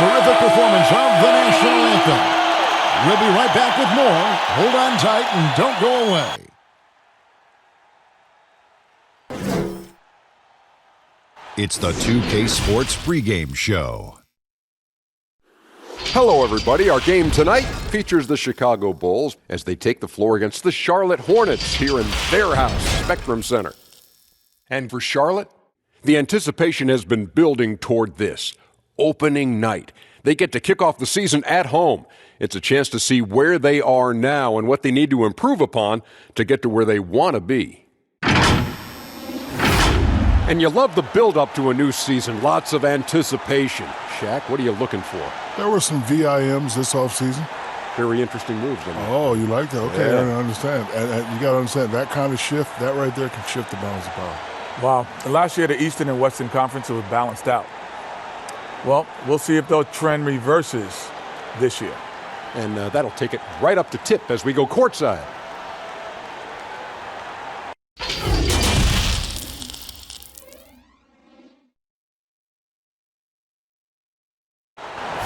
terrific performance of the national anthem. We'll be right back with more. Hold on tight and don't go away. It's the 2K Sports pregame show. Hello, everybody. Our game tonight features the Chicago Bulls as they take the floor against the Charlotte Hornets here in their house, Spectrum Center. And for Charlotte, the anticipation has been building toward this opening night. They get to kick off the season at home. It's a chance to see where they are now and what they need to improve upon to get to where they want to be. And you love the build-up to a new season. Lots of anticipation. Shaq, what are you looking for? There were some VIMs this offseason. Very interesting moves. Oh, you like that? Okay, yeah. I understand. And you got to understand, that kind of shift, that right there can shift the balance of power. Wow. And last year, the Eastern and Western Conference was balanced out. Well, we'll see if the trend reverses this year. And that'll take it right up to tip as we go courtside.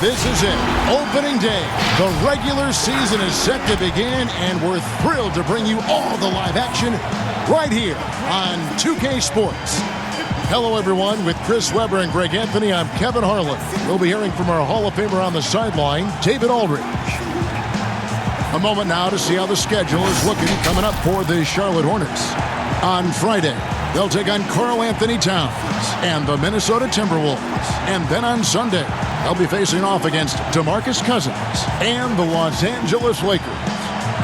This is it, opening day. The regular season is set to begin, and we're thrilled to bring you all the live action right here on 2K Sports. Hello, everyone. With Chris Webber and Greg Anthony, I'm Kevin Harlan. We'll be hearing from our Hall of Famer on the sideline, David Aldridge. A moment now to see how the schedule is looking coming up for the Charlotte Hornets. On Friday, they'll take on Karl Anthony Towns and the Minnesota Timberwolves. And then on Sunday, they'll be facing off against DeMarcus Cousins and the Los Angeles Lakers.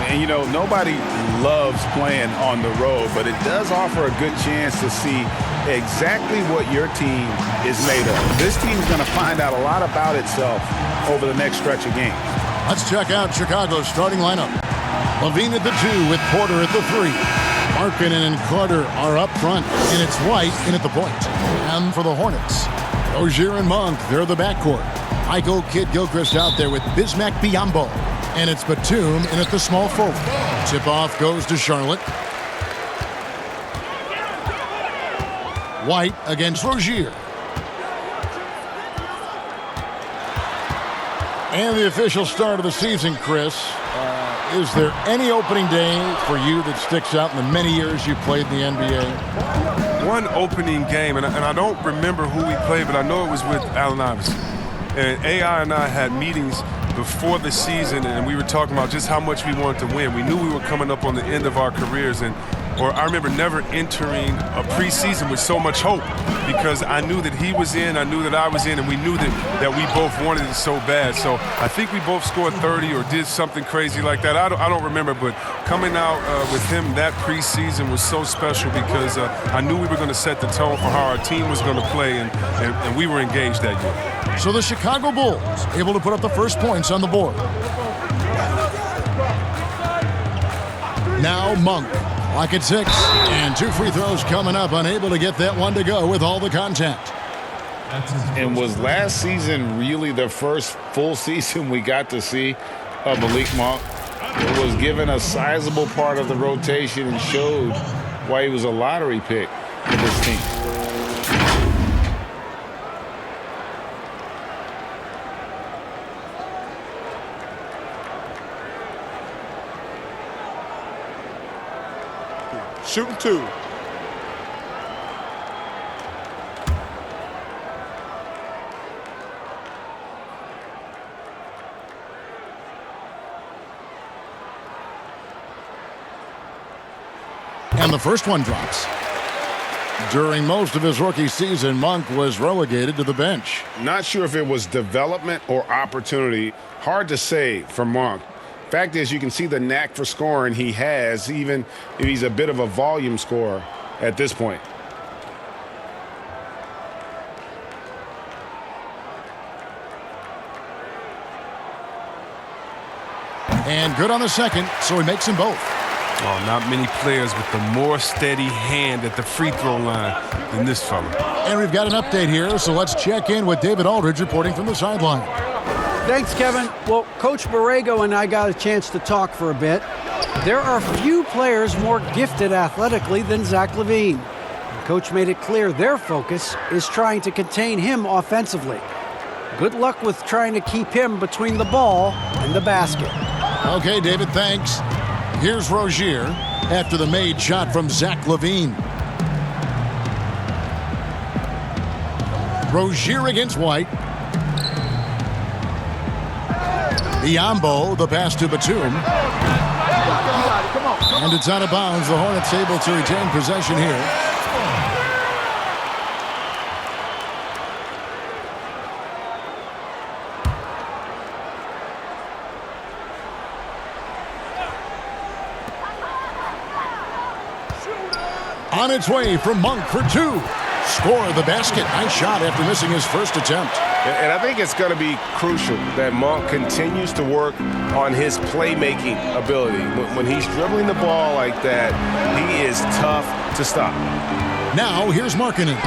And, you know, nobody loves playing on the road, but it does offer a good chance to see exactly what your team is made of. This team's going to find out a lot about itself over the next stretch of games. Let's check out Chicago's starting lineup. Levine at the 2 with Porter at the 3. Markkanen and Carter are up front, and it's White in at the point. And for the Hornets, Rozier and Monk, they're the backcourt. Michael Kidd-Gilchrist out there with Bismack Biyombo. And it's Batum in at the small forward. Tip-off goes to Charlotte. White against Rozier. And the official start of the season, Chris. Is there any opening day for you that sticks out in the many years you played in the NBA? One opening game, and I don't remember who we played, but I know it was with Allen Iverson. And AI and I had meetings before the season, and we were talking about just how much we wanted to win. We knew we were coming up on the end of our careers, or I remember never entering a preseason with so much hope because I knew that he was in, I knew that I was in, and we knew that we both wanted it so bad. So I think we both scored 30 or did something crazy like that. I don't remember, but coming out with him that preseason was so special because I knew we were going to set the tone for how our team was going to play, and we were engaged that year. So the Chicago Bulls able to put up the first points on the board. Now Monk. Clock at 6, and 2 free throws coming up, unable to get that one to go with all the contact. And was last season really the first full season we got to see of Malik Monk? It was given a sizable part of the rotation and showed why he was a lottery pick for this team. Shooting 2. And the first one drops. During most of his rookie season, Monk was relegated to the bench. Not sure if it was development or opportunity. Hard to say for Monk. Fact is, you can see the knack for scoring he has, even if he's a bit of a volume scorer at this point. And good on the second, so he makes them both. Oh, not many players with the more steady hand at the free throw line than this fella. And we've got an update here, so let's check in with David Aldridge reporting from the sideline. Thanks, Kevin. Well, Coach Borrego and I got a chance to talk for a bit. There are few players more gifted athletically than Zach LaVine. Coach made it clear their focus is trying to contain him offensively. Good luck with trying to keep him between the ball and the basket. Okay, David, thanks. Here's Rozier after the made shot from Zach LaVine. Rozier against White. Biombo, the pass to Batum. And it's out of bounds. The Hornets able to retain possession here. On its way from Monk for two. Score the basket. Nice shot after missing his first attempt. And I think it's going to be crucial that Monk continues to work on his playmaking ability. When he's dribbling the ball like that, he is tough to stop. Now, here's Markkanen.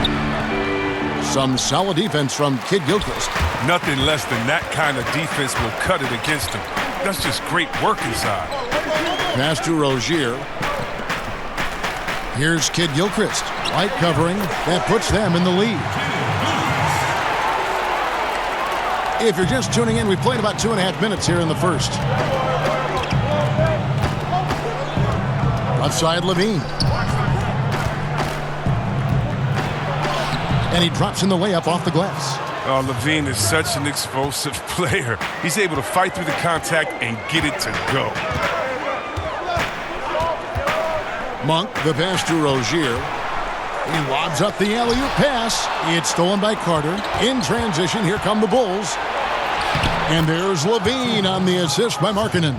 Some solid defense from Kid Gilchrist. Nothing less than that kind of defense will cut it against him. That's just great work inside. Pass to Rozier. Here's Kid Gilchrist. White covering. That puts them in the lead. If you're just tuning in, we played about 2.5 minutes here in the first. Left side, LaVine. And he drops in the layup off the glass. Oh, LaVine is such an explosive player. He's able to fight through the contact and get it to go. Monk, the pass to Rozier. He lobs up the alley-oop pass. It's stolen by Carter. In transition, here come the Bulls. And there's LaVine on the assist by Markkanen.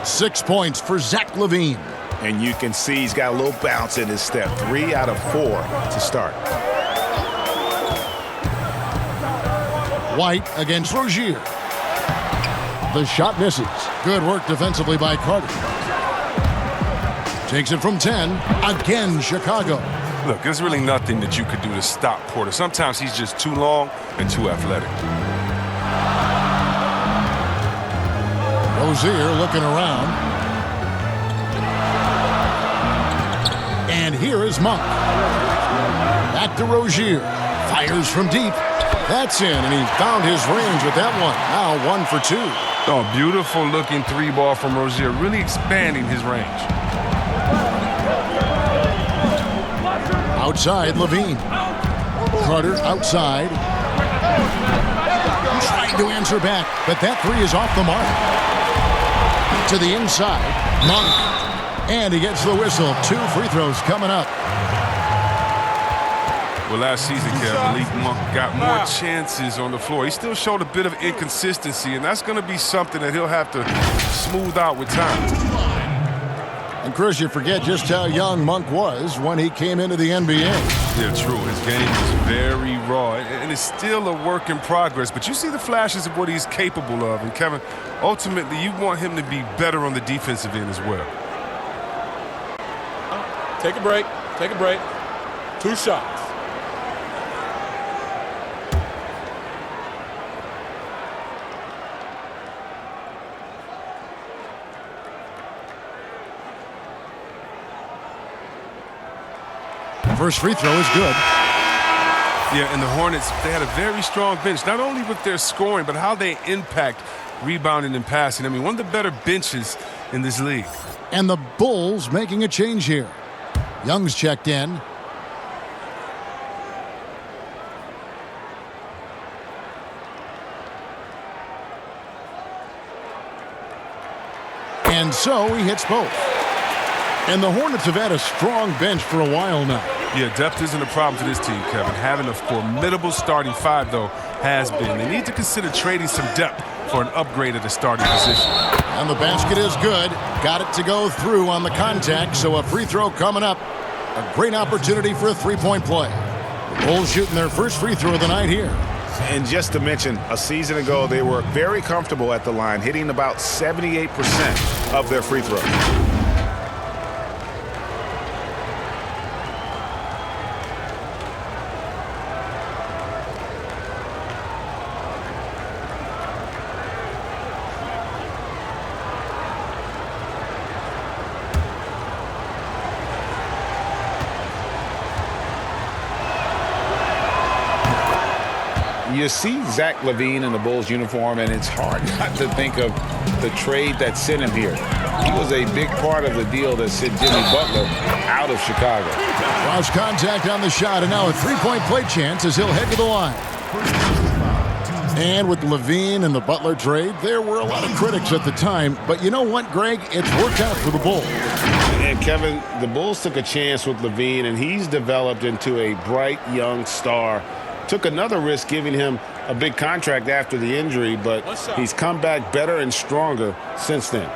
6 points for Zach LaVine. And you can see he's got a little bounce in his step. 3 out of 4 to start. White against Rozier. The shot misses. Good work defensively by Carter. Takes it from 10. Again, Chicago. Look, there's really nothing that you could do to stop Porter. Sometimes he's just too long and too athletic. Rozier looking around. And here is Monk. Back to Rozier. Fires from deep. That's in, and he found his range with that one. Now 1 for 2. Oh, beautiful looking 3-ball from Rozier, really expanding his range. Outside, LaVine. Carter outside. Trying to answer back, but that 3 is off the mark. To the inside, Monk. And he gets the whistle. 2 free throws coming up. Well, last season, Malik Monk got more chances on the floor. He still showed a bit of inconsistency, and that's going to be something that he'll have to smooth out with time. And Chris, you forget just how young Monk was when he came into the NBA. Yeah, true. His game is very raw, and it's still a work in progress. But you see the flashes of what he's capable of. And, Kevin, ultimately, you want him to be better on the defensive end as well. Take a break. Take a break. 2 shots. First free throw is good. Yeah, and the Hornets, they had a very strong bench, not only with their scoring, but how they impact rebounding and passing. I mean, one of the better benches in this league. And the Bulls making a change here. Young's checked in. And so he hits both. And the Hornets have had a strong bench for a while now. Yeah, depth isn't a problem for this team, Kevin. Having a formidable starting 5, though, has been. They need to consider trading some depth for an upgrade at the starting position. And the basket is good. Got it to go through on the contact, so a free throw coming up. A great opportunity for a 3-point play. The Bulls shooting their first free throw of the night here. And just to mention, a season ago, they were very comfortable at the line, hitting about 78% of their free throws. You see Zach LaVine in the Bulls uniform, and it's hard not to think of the trade that sent him here. He was a big part of the deal that sent Jimmy Butler out of Chicago. Lost contact on the shot, and now a three-point play chance as he'll head to the line. And with LaVine and the Butler trade, there were a lot of critics at the time. But you know what, Greg? It's worked out for the Bulls. And, Kevin, the Bulls took a chance with LaVine, and he's developed into a bright young star. Took another risk giving him a big contract after the injury, but he's come back better and stronger since then.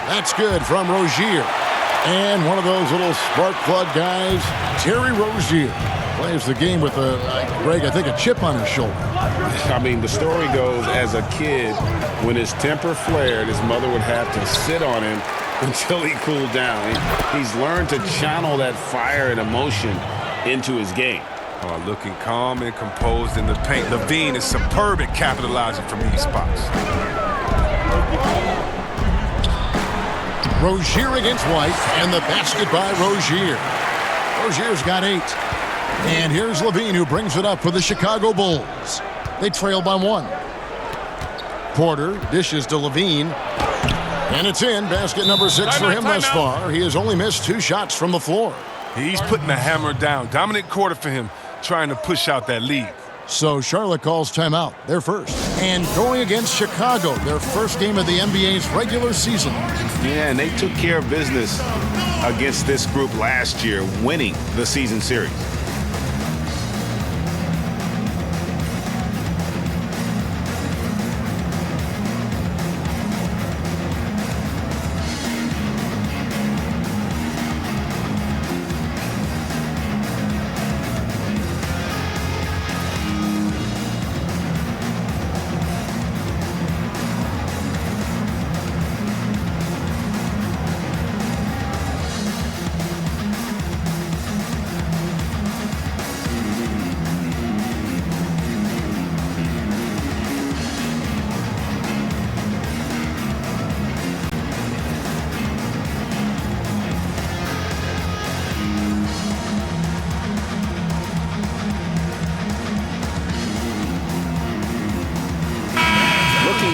That's good from Rozier. And one of those little spark plug guys, Terry Rozier, plays the game with Greg, I think, a chip on his shoulder. I mean, the story goes, as a kid, when his temper flared, his mother would have to sit on him until he cooled down. He's learned to channel that fire and emotion into his game. Oh, looking calm and composed in the paint. LaVine is superb at capitalizing from these spots. Rozier against White, and the basket by Rozier. Rozier's got 8. And here's LaVine, who brings it up for the Chicago Bulls. They trail by 1. Porter dishes to LaVine. And it's in. Basket number 6 for him thus far. He has only missed 2 shots from the floor. He's putting the hammer down. Dominant quarter for him, trying to push out that lead. So Charlotte calls timeout, their first. And going against Chicago, their first game of the NBA's regular season. Yeah, and they took care of business against this group last year, winning the season series.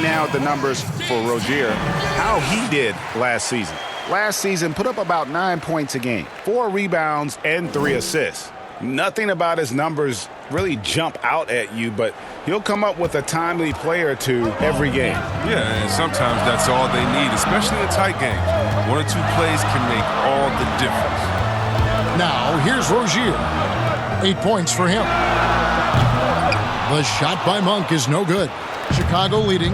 Now the numbers for Rozier, how he did last season. Last season, put up about 9 points a game, 4 rebounds, and 3 assists. Nothing about his numbers really jump out at you, but he'll come up with a timely play or two every game. Yeah, and sometimes that's all they need, especially in tight games. 1 or 2 plays can make all the difference. Now, here's Rozier. 8 points for him. The shot by Monk is no good. Chicago leading.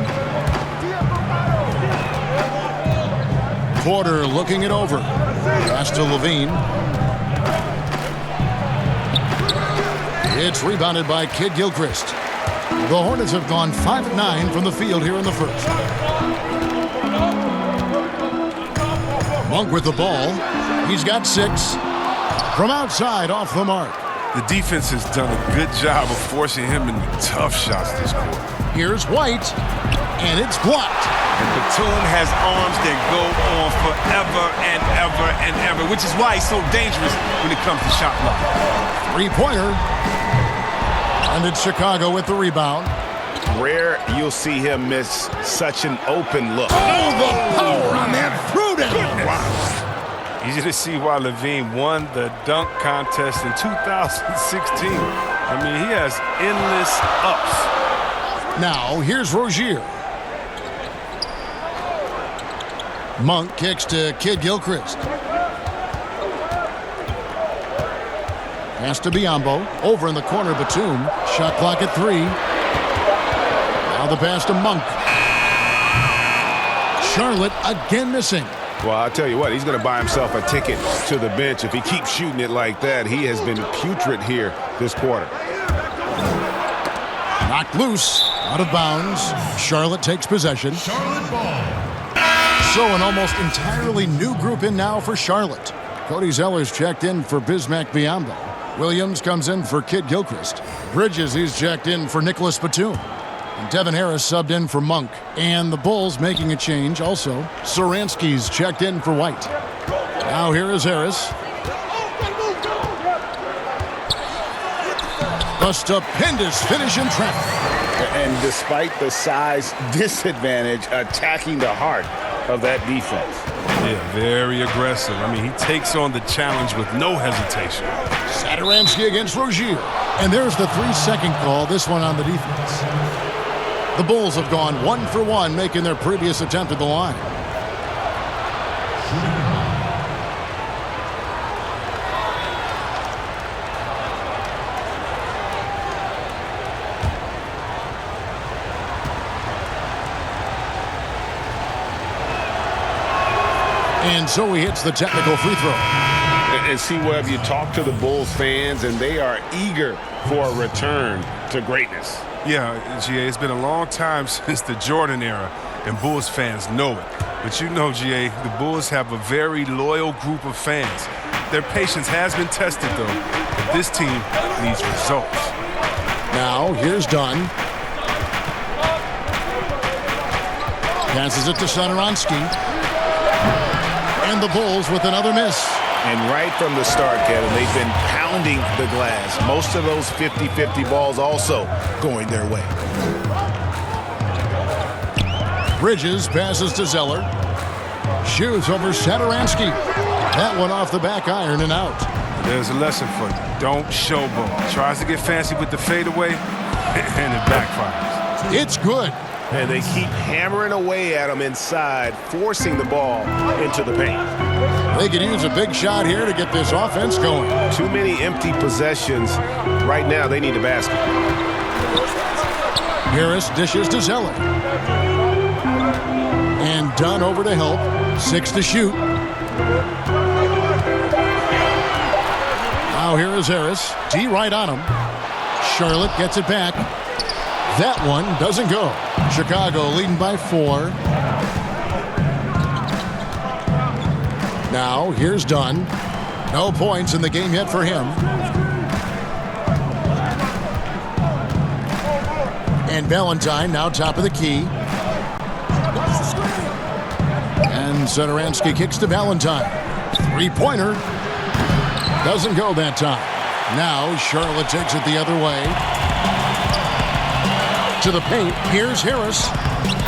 Porter looking it over. Pass to LaVine. It's rebounded by Kid Gilchrist. The Hornets have gone 5 of 9 from the field here in the first. Monk with the ball. He's got 6. From outside, off the mark. The defense has done a good job of forcing him into tough shots this quarter. Here's White, and it's blocked. And Batum has arms that go on forever and ever and ever, which is why he's so dangerous when it comes to shot block. 3-pointer. And it's Chicago with the rebound. Rare you'll see him miss such an open look. Oh, the power on that throw-down. Wow. Easy to see why LaVine won the dunk contest in 2016. I mean, he has endless ups. Now, here's Rozier. Monk kicks to Kid Gilchrist. Pass to Biyombo. Over in the corner, Batum. Shot clock at 3. Now the pass to Monk. Charlotte again missing. Well, I'll tell you what, he's going to buy himself a ticket to the bench. If he keeps shooting it like that, he has been putrid here this quarter. Knocked loose, out of bounds. Charlotte takes possession. Charlotte ball. So an almost entirely new group in now for Charlotte. Cody Zeller's checked in for Bismack Biyombo. Williams comes in for Kid Gilchrist. Bridges, he's checked in for Nicholas Batum. And Devin Harris subbed in for Monk. And the Bulls making a change also. Saransky's checked in for White. Now here is Harris. A stupendous finish in traffic. And despite the size disadvantage, attacking the heart of that defense. Yeah, very aggressive. I mean, he takes on the challenge with no hesitation. Satoransky against Rozier. And there's the 3-second call, this one on the defense. The Bulls have gone 1 for 1, making their previous attempt at the line. And so he hits the technical free throw. And see, Webb, you talk to the Bulls fans, and they are eager for a return to greatness. Yeah, GA, it's been a long time since the Jordan era, and Bulls fans know it. But you know, GA, the Bulls have a very loyal group of fans. Their patience has been tested, though. But this team needs results. Now, here's Dunn. Passes it to Satoransky. And the Bulls with another miss. And right from the start, Kevin, they've been pounding the glass. Most of those 50-50 balls also going their way. Bridges passes to Zeller. Shoots over Satoransky. That one off the back iron and out. There's a lesson for you. Don't showboat. Tries to get fancy with the fadeaway, and it backfires. It's good. And they keep hammering away at him inside, forcing the ball into the paint. They could use a big shot here to get this offense going. Too many empty possessions. Right now, they need a basket. Harris dishes to Zeller. And Dunn over to help. 6 to shoot. Now here is Harris. D right on him. Charlotte gets it back. That one doesn't go. Chicago leading by 4. Now, here's Dunn. No points in the game yet for him. And Valentine now top of the key. And Satoransky kicks to Valentine. 3-pointer. Doesn't go that time. Now, Charlotte takes it the other way. To the paint. Here's Harris.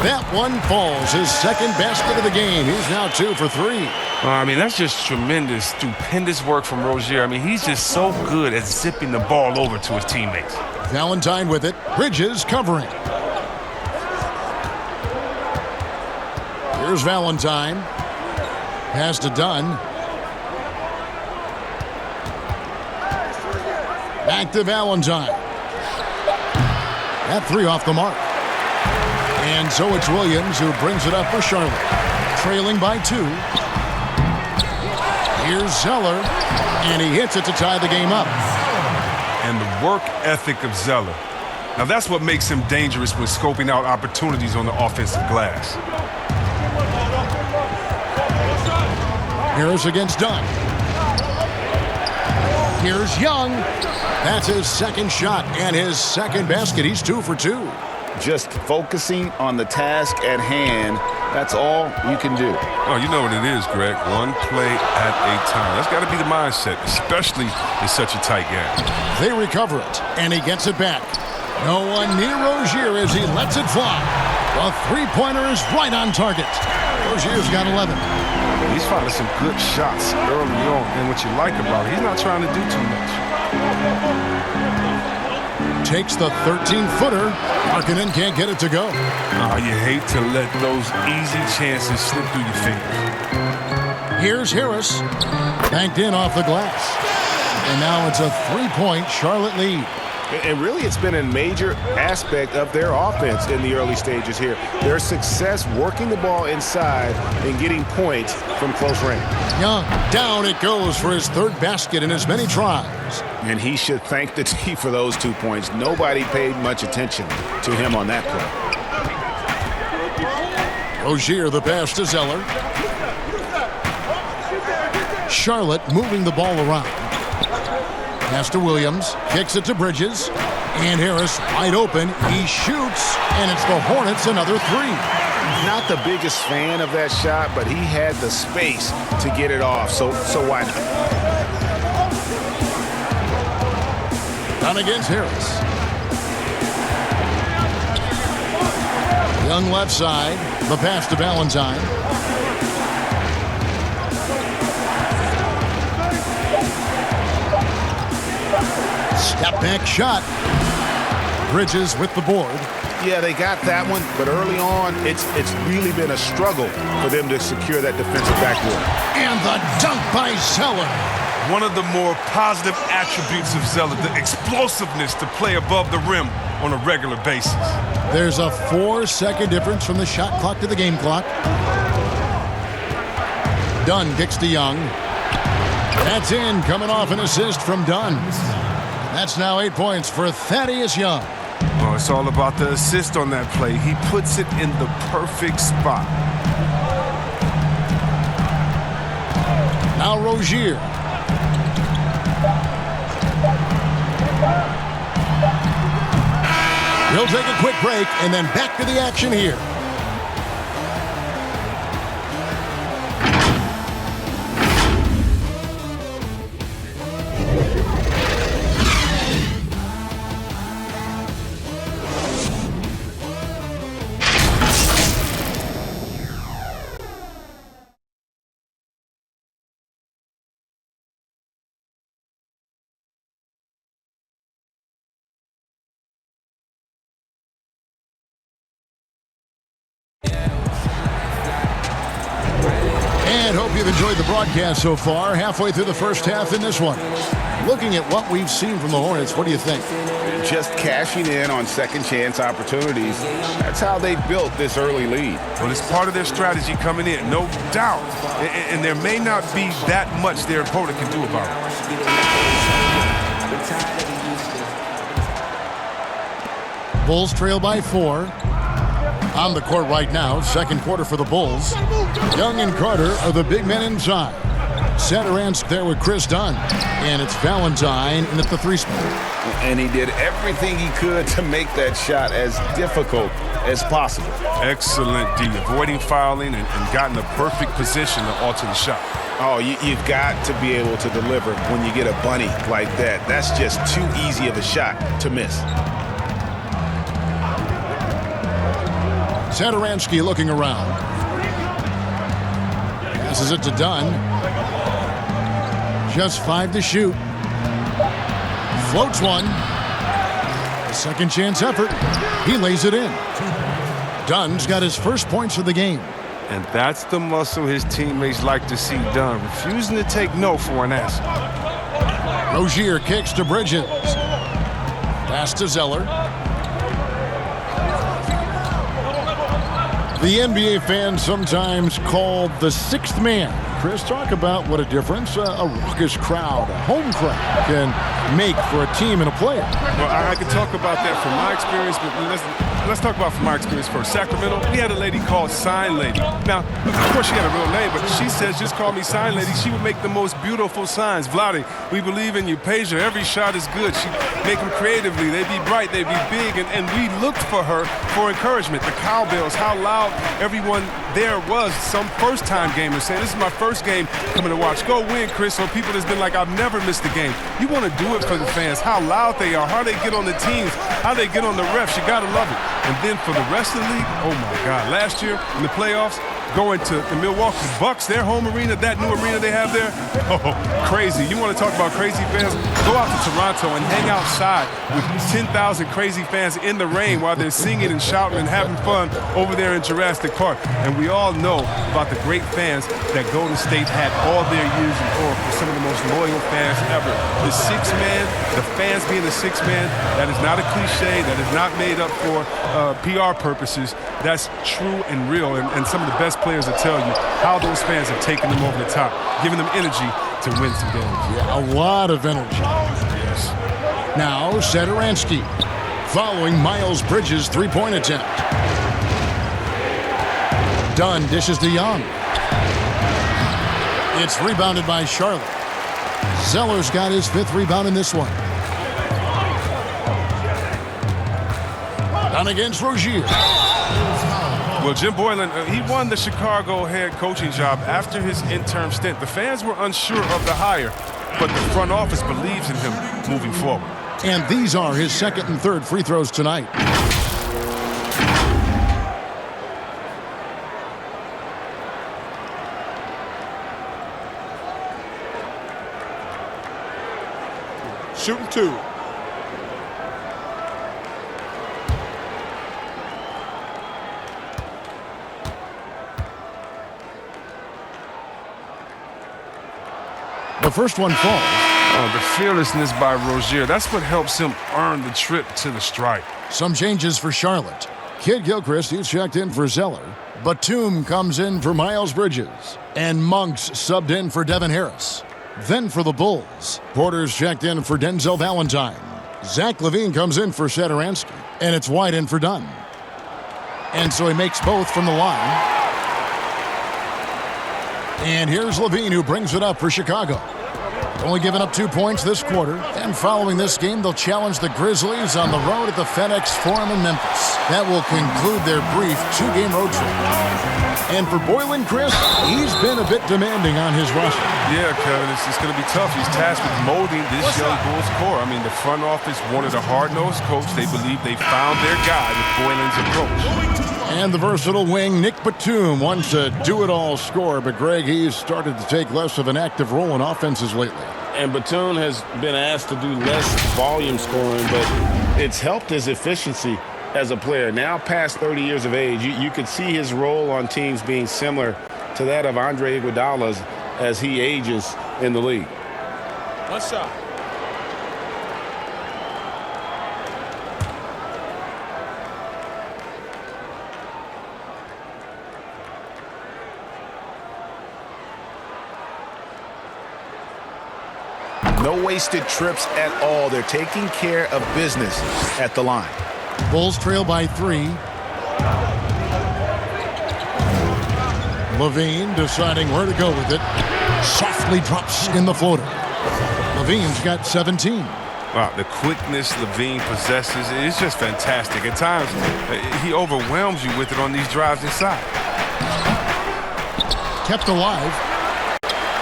That one falls. His second basket of the game. He's now 2 for 3. I mean, that's just tremendous, stupendous work from Rozier. I mean, he's just so good at zipping the ball over to his teammates. Valentine with it. Bridges covering. Here's Valentine. Pass to Dunn. Back to Valentine. That 3 off the mark. And so it's Williams who brings it up for Charlotte. Trailing by 2. Here's Zeller. And he hits it to tie the game up. And the work ethic of Zeller. Now that's what makes him dangerous when scoping out opportunities on the offensive glass. Harris against Dunn. Here's Young. That's his second shot and his second basket. He's 2 for 2. Just focusing on the task at hand. That's all you can do. Oh, you know what it is, Greg. One play at a time. That's got to be the mindset, especially in such a tight game. They recover it, and he gets it back. No one near Rozier as he lets it fly. The 3-pointer is right on target. Rozier's got 11. He's finding some good shots early on, and what you like about it, he's not trying to do too much. Takes the 13-footer. Markkanen can't get it to go. Oh, you hate to let those easy chances slip through your fingers. Here's Harris. Banked in off the glass. And now it's a 3-point Charlotte lead. And really, it's been a major aspect of their offense in the early stages here. Their success working the ball inside and getting points from close range. Young, down it goes for his 3rd basket in as many tries. And he should thank the team for those 2 points. Nobody paid much attention to him on that play. Rozier the pass to Zeller. Charlotte moving the ball around. Pass to Williams. Kicks it to Bridges. And Harris wide open. He shoots. And it's the Hornets another three. Not the biggest fan of that shot, but he had the space to get it off. So why not? Down against Harris. Young left side. The pass to Valentine. Step back shot. Bridges with the board. Yeah, they got that one, but early on, it's really been a struggle for them to secure that defensive backboard. And the dunk by Zeller. One of the more positive attributes of Zeller, the explosiveness to play above the rim on a regular basis. There's a 4-second difference from the shot clock to the game clock. Dunn kicks to Young. That's in, coming off an assist from Dunn. That's now 8 points for Thaddeus Young. Oh, it's all about the assist on that play. He puts it in the perfect spot. Now Rozier. He'll take a quick break and then back to the action here. And hope you've enjoyed the broadcast so far. Halfway through the first half in this one. Looking at what we've seen from the Hornets, what do you think? Just cashing in on second chance opportunities. That's how they built this early lead. Well, it's part of their strategy coming in, no doubt. And there may not be that much their opponent can do about it. Bulls trail by 4. On the court right now, second quarter for the Bulls. Young and Carter are the big men inside. Satoransky there with Chris Dunn. And it's Valentine in at the 3 spot. And he did everything he could to make that shot as difficult as possible. Excellent D, avoiding fouling and got in the perfect position to alter the shot. Oh, you've got to be able to deliver when you get a bunny like that. That's just too easy of a shot to miss. Satoransky looking around. Passes it to Dunn. Just 5 to shoot. Floats one. A second chance effort. He lays it in. Dunn's got his first points of the game. And that's the muscle his teammates like to see done. Refusing to take no for an answer. Rozier kicks to Bridges. Pass to Zeller. The NBA fans sometimes called the 6th man. Chris, talk about what a difference a raucous crowd, a home crowd, can make for a team and a player. Well, I could talk about that from my experience, but let's talk about from my experience first. Sacramento, we had a lady called Sign Lady. Now, of course, she had a real name, but she says, just call me Sign Lady. She would make the most beautiful signs. Vlade, we believe in you. Pager, every shot is good. She'd make them creatively. They'd be bright. They'd be big. And we looked for her for encouragement. The cowbells, how loud everyone there was. Some first-time gamers saying, this is my first game coming to watch. Go win, Chris. So people that's been like, I've never missed a game. You want to do it for the fans. How loud they are. How they get on the teams. How they get on the refs. You got to love it. And then for the rest of the league, oh, my God. Last year in the playoffs, going to the Milwaukee Bucks, their home arena, that new arena they have there. Oh, crazy. You want to talk about crazy fans? Go out to Toronto and hang outside with 10,000 crazy fans in the rain while they're singing and shouting and having fun over there in Jurassic Park. And we all know about the great fans that Golden State had all their years before, for some of the most loyal fans ever. The 6th man, the fans being the 6th man, that is not a cliche. That is not made up for PR purposes. That's true and real. And some of the best players will tell you how those fans have taken them over the top, giving them energy to win some games. Yeah, a lot of energy. Yes. Now, Satoransky following Miles Bridges' 3-point attempt. Dunn dishes to Young. It's rebounded by Charlotte. Zeller's got his 5th rebound in this one. Down against Rozier. Well, Jim Boylan, he won the Chicago head coaching job after his interim stint. The fans were unsure of the hire, but the front office believes in him moving forward. And these are his 2nd and 3rd free throws tonight. Shooting 2. The first one falls. Oh, the fearlessness by Rozier, that's what helps him earn the trip to the stripe. Some changes for Charlotte. Kid Gilchrist, he's checked in for Zeller. Batum comes in for Miles Bridges. And Monks subbed in for Devin Harris. Then for the Bulls, Porter's checked in for Denzel Valentine. Zach LaVine comes in for Satoransky. And it's White in for Dunn. And so he makes both from the line. And here's LaVine, who brings it up for Chicago. Only giving up 2 points this quarter. And following this game, they'll challenge the Grizzlies on the road at the FedEx Forum in Memphis. That will conclude their brief 2-game road trip. And for Boylan, Chris, he's been a bit demanding on his roster. Yeah, Kevin, it's going to be tough. He's tasked with molding this young Bulls core. I mean, the front office wanted a hard-nosed coach. They believe they found their guy with Boylan's approach. And the versatile wing, Nick Batum, wants a do-it-all scorer. But, Greg, he's started to take less of an active role in offenses lately. And Batum has been asked to do less volume scoring, but it's helped his efficiency as a player. Now past 30 years of age, you could see his role on teams being similar to that of Andre Iguodala's as he ages in the league. One shot. No wasted trips at all. They're taking care of business at the line. Bulls trail by 3. LaVine deciding where to go with it. Softly drops in the floater. LaVine's got 17. Wow, the quickness LaVine possesses is just fantastic. At times, he overwhelms you with it on these drives inside. Kept alive.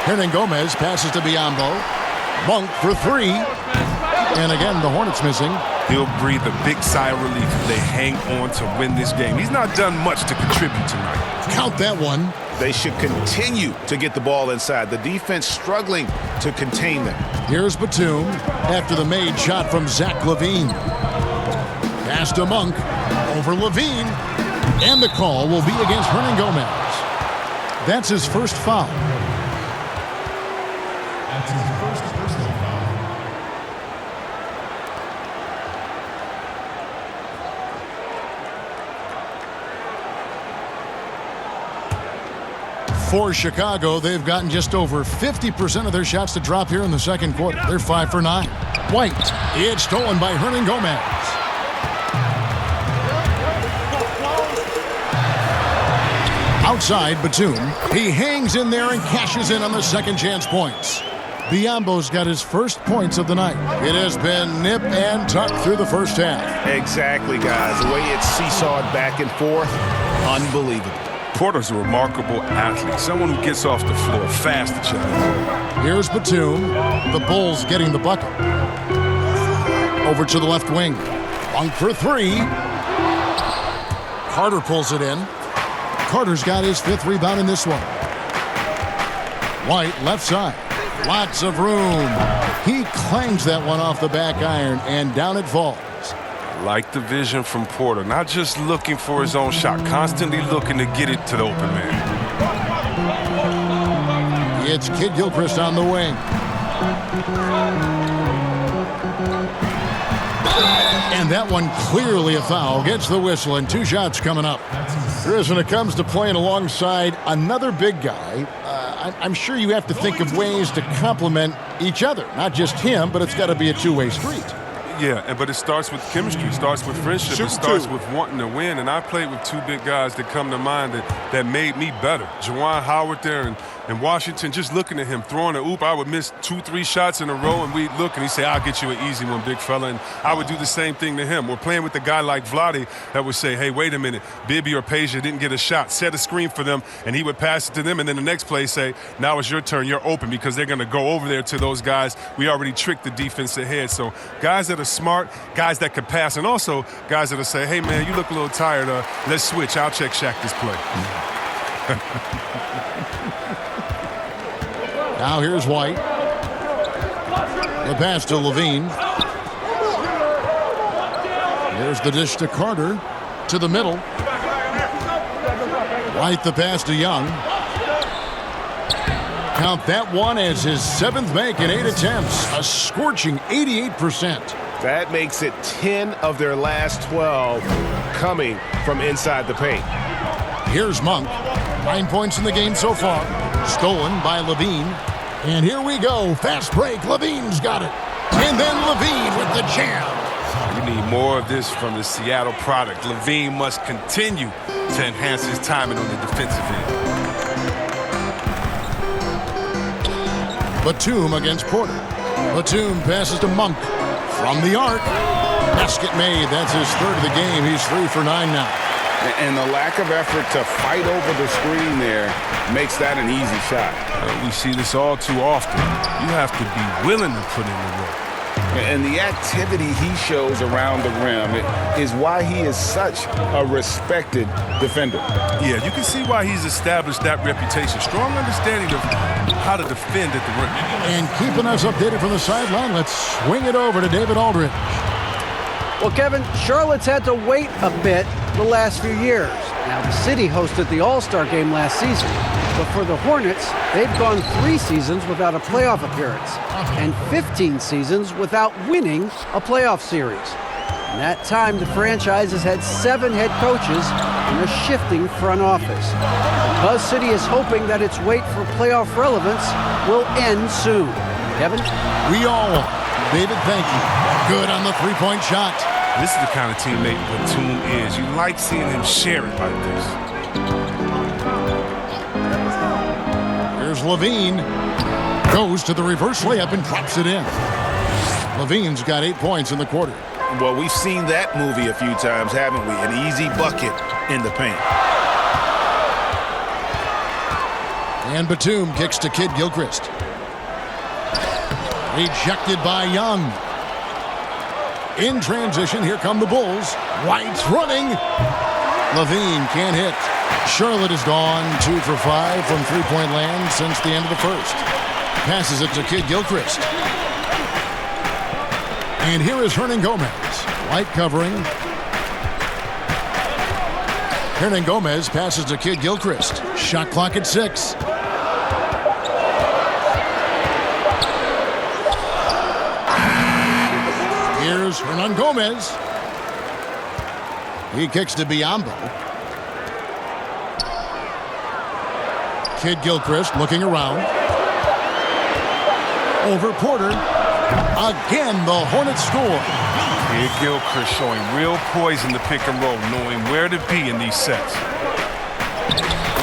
Hernan Gomez passes to Biyombo. Monk for 3. And again, the Hornets missing. He'll breathe a big sigh of relief if they hang on to win this game. He's not done much to contribute tonight. Count that one. They should continue to get the ball inside. The defense struggling to contain them. Here's Batum after the made shot from Zach LaVine. Pass to Monk over LaVine. And the call will be against Hernan Gomez. That's his first foul. For Chicago, they've gotten just over 50% of their shots to drop here in the second quarter. They're 5 for 9. White, it's stolen by Hernan Gomez. Outside, Batum. He hangs in there and cashes in on the second chance points. Biyombo's got his first points of the night. It has been nip and tuck through the first half. Exactly, guys. The way it's seesawed back and forth, unbelievable. Porter's a remarkable athlete, someone who gets off the floor fast to check. Here's Batum. The Bulls getting the bucket. Over to the left wing. Monk for 3. Carter pulls it in. Carter's got his 5th rebound in this one. White left side. Lots of room. He clangs that one off the back iron, and down it falls. Like the vision from Porter, not just looking for his own shot, constantly looking to get it to the open man. It's Kid Gilchrist on the wing. And that one clearly a foul. Gets the whistle, and 2 shots coming up. Chris, when it comes to playing alongside another big guy, I'm sure you have to think of ways to complement each other. Not just him, but it's got to be a two-way street. Yeah, but it starts with chemistry. It starts with friendship. It starts with wanting to win. And I played with two big guys that come to mind that made me better. Juwan Howard there and Washington, just looking at him, throwing a oop. I would miss 2-3 shots in a row, and we'd look, and he'd say, I'll get you an easy one, big fella. And I would do the same thing to him. We're playing with a guy like Vlade that would say, hey, wait a minute, Bibby or Peja didn't get a shot. Set a screen for them, and he would pass it to them. And then the next play say, now it's your turn. You're open, because they're going to go over there to those guys. We already tricked the defense ahead. So guys that are smart, guys that can pass, and also guys that'll say, hey, man, you look a little tired. Let's switch. I'll check Shaq this play. Now here's White. The pass to Levine. Here's the dish to Carter. To the middle. White the pass to Young. Count that one as his 7th make in 8 attempts. A scorching 88%. That makes it 10 of their last 12 coming from inside the paint. Here's Monk. 9 points in the game so far. Stolen by Levine. And here we go. Fast break. Levine's got it. And then Levine with the jam. You need more of this from the Seattle product. Levine must continue to enhance his timing on the defensive end. Batum against Porter. Batum passes to Monk. From the arc. Basket made. That's his 3rd of the game. He's 3 for 9 now. And the lack of effort to fight over the screen there makes that an easy shot. We see this all too often. You have to be willing to put in the work. And the activity he shows around the rim is why he is such a respected defender. Yeah, you can see why he's established that reputation. Strong understanding of how to defend at the rim. And keeping us updated from the sideline, let's swing it over to David Aldridge. Well, Kevin, Charlotte's had to wait a bit the last few years. Now, the city hosted the All-Star game last season. But for the Hornets, they've gone 3 seasons without a playoff appearance and 15 seasons without winning a playoff series. In that time, the franchise has had 7 head coaches and a shifting front office. Because City is hoping that its wait for playoff relevance will end soon. Kevin? We all are. David, thank you. Good on the 3-point shot. This is the kind of teammate Batum is. You like seeing him share it like this. Here's Levine. Goes to the reverse layup and drops it in. Levine's got 8 points in the quarter. Well, we've seen that movie a few times, haven't we? An easy bucket in the paint. And Batum kicks to Kid Gilchrist. Rejected by Young. In transition, here come the Bulls. White's running. Levine can't hit. Charlotte is gone 2 for 5 from 3-point land since the end of the first. Passes it to Kid Gilchrist. And here is Hernan Gomez. White covering. Hernan Gomez passes to Kid Gilchrist. Shot clock at 6. Here's Hernan Gomez. He kicks to Biyombo. Kid Gilchrist looking around. Over Porter. Again, the Hornets score. Kid Gilchrist showing real poise in the pick and roll, knowing where to be in these sets.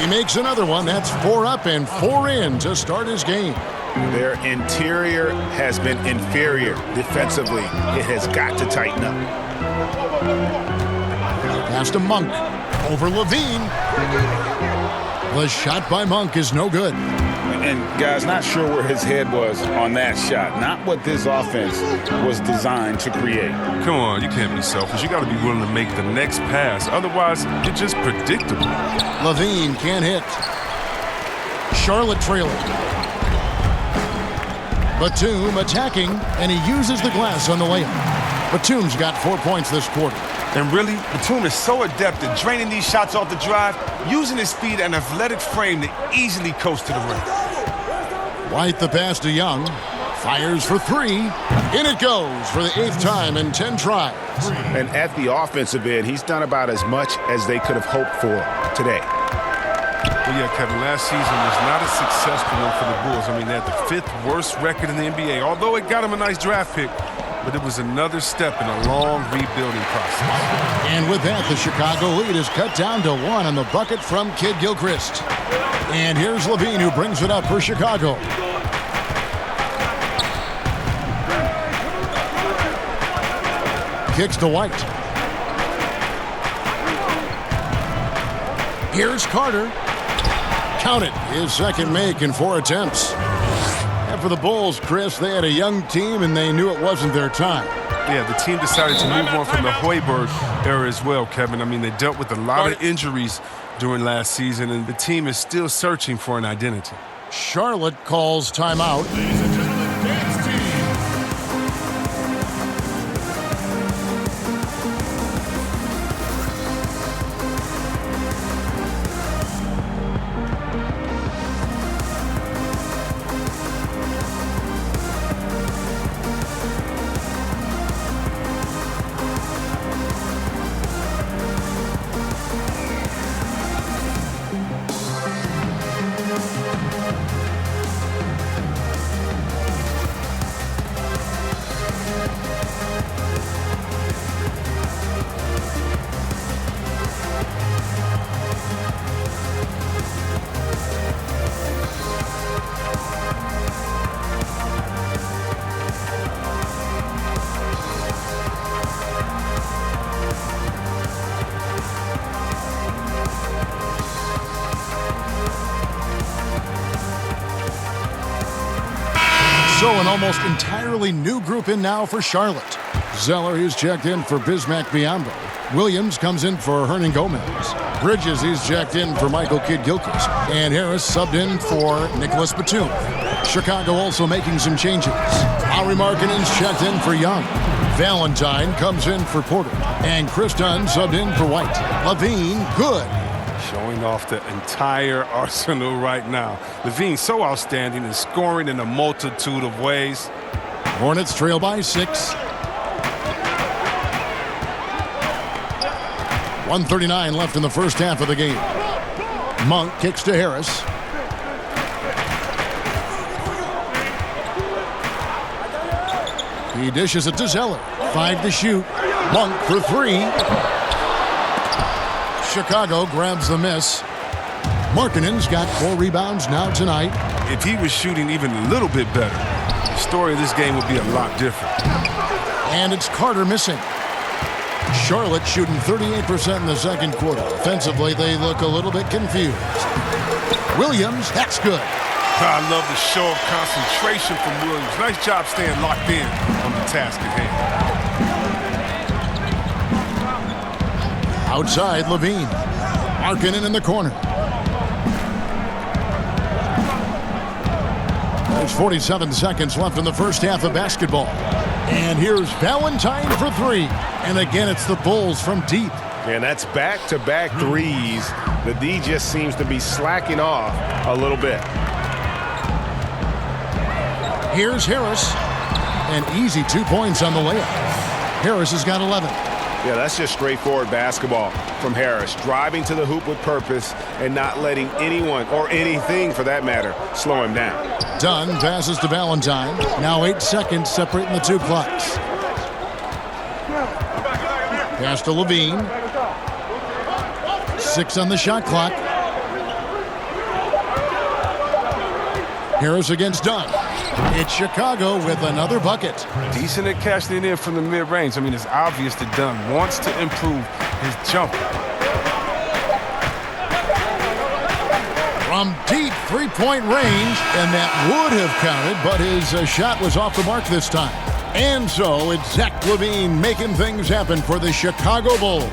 He makes another one. That's 4 up and 4 in to start his game. Their interior has been inferior defensively. It has got to tighten up. Pass to Monk. Over Levine. The shot by Monk is no good. And guys, not sure where his head was on that shot. Not what this offense was designed to create. Come on, you can't be selfish. You got to be willing to make the next pass. Otherwise, you're just predictable. Levine can't hit. Charlotte trailing. Batum attacking, and he uses the glass on the layup. Batum's got 4 points this quarter. And really, Batum is so adept at draining these shots off the drive, using his speed and athletic frame to easily coast to the rim. White the pass to Young. Fires for 3. In it goes for the 8th time in 10 tries. And at the offensive end, he's done about as much as they could have hoped for today. Well, yeah, Kevin, last season was not a successful one for the Bulls. I mean, they had the 5th worst record in the NBA. Although it got them a nice draft pick, but it was another step in a long rebuilding process. And with that, the Chicago lead is cut down to 1 on the bucket from Kid Gilchrist. And here's Levine, who brings it up for Chicago. Kicks to White. Here's Carter. Count it. His second make in 4 attempts. And for the Bulls, Chris, they had a young team and they knew it wasn't their time. Yeah, the team decided to move on from the Hoiberg era as well, Kevin. I mean, they dealt with a lot of injuries during last season, and the team is still searching for an identity. Charlotte calls timeout. Ladies and gentlemen, dance team. So an almost entirely new group in now for Charlotte. Zeller, he's checked in for Bismack Biyombo. Williams comes in for Hernan Gomez. Bridges, he's checked in for Michael Kidd-Gilchrist. And Harris subbed in for Nicholas Batum. Chicago also making some changes. Lauri Markkanen's checked in for Young. Valentine comes in for Porter. And Chris Dunn subbed in for White. Levine, good. Showing off the entire arsenal right now. Levine so outstanding and scoring in a multitude of ways. Hornets trail by 6. 1:39 left in the first half of the game. Monk kicks to Harris. He dishes it to Zeller. 5 to shoot. Monk for 3. Chicago grabs the miss. Markkanen's got 4 rebounds now tonight. If he was shooting even a little bit better, the story of this game would be a lot different. And it's Carter missing. Charlotte shooting 38% in the second quarter. Offensively, they look a little bit confused. Williams, that's good. I love the show of concentration from Williams. Nice job staying locked in on the task at hand. Outside, Levine. Markkanen in the corner. There's 47 seconds left in the first half of basketball. And here's Valentine for 3. And again, it's the Bulls from deep. And that's back-to-back threes. The D just seems to be slacking off a little bit. Here's Harris. An easy 2 points on the layup. Harris has got 11. Yeah, that's just straightforward basketball from Harris. Driving to the hoop with purpose and not letting anyone, or anything for that matter, slow him down. Dunn passes to Valentine. Now 8 seconds separating the 2 clocks. Pass to Levine. 6 on the shot clock. Harris against Dunn. It's Chicago with another bucket. Decent at cashing it in from the mid-range. I mean, it's obvious that Dunn wants to improve his jumper. From deep 3-point range, and that would have counted, but his shot was off the mark this time. And so it's Zach Levine making things happen for the Chicago Bulls.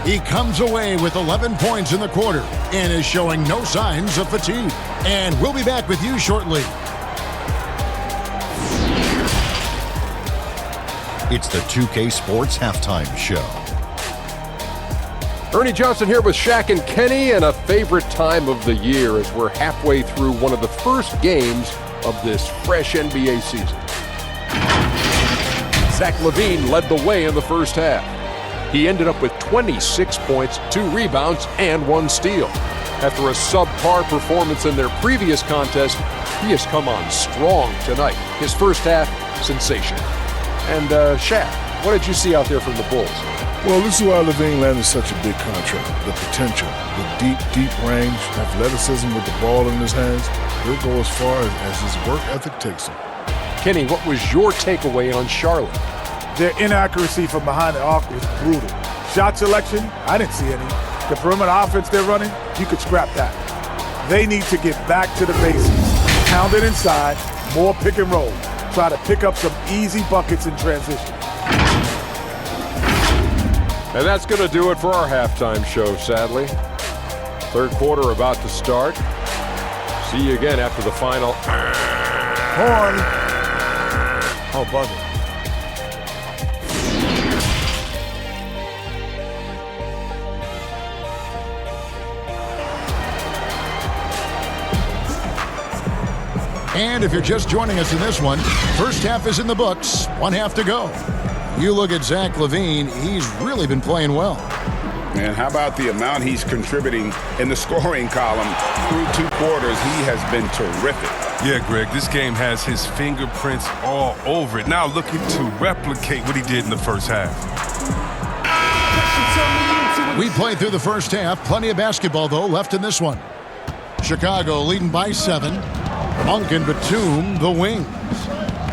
He comes away with 11 points in the quarter and is showing no signs of fatigue. And we'll be back with you shortly. It's the 2K Sports Halftime Show. Ernie Johnson here with Shaq and Kenny, and a favorite time of the year as we're halfway through one of the first games of this fresh NBA season. Zach Levine led the way in the first half. He ended up with 26 points, 2 rebounds, and 1 steal. After a subpar performance in their previous contest, he has come on strong tonight. His first half, sensational. And Shaq, what did you see out there from the Bulls? Well, this is why Levine landed such a big contract. The potential, the deep range, athleticism with the ball in his hands. He'll go as far as his work ethic takes him. Kenny, what was your takeaway on Charlotte? Their inaccuracy from behind the arc was brutal. Shot selection, I didn't see any. The perimeter offense they're running, you could scrap that. They need to get back to the basics. Pound it inside, more pick and roll. Try to pick up some easy buckets in transition. And that's going to do it for our halftime show, sadly. Third quarter about to start. See you again after the final. Horn. Oh, buzzer. And if you're just joining us in this one, first half is in the books, one half to go. You look at Zach LaVine, he's really been playing well. And how about the amount he's contributing in the scoring column through 2 quarters? He has been terrific. Yeah, Greg, this game has his fingerprints all over it. Now looking to replicate what he did in the first half. We played through the first half. Plenty of basketball, though, left in this one. Chicago leading by 7. Monk and Batum, the wings.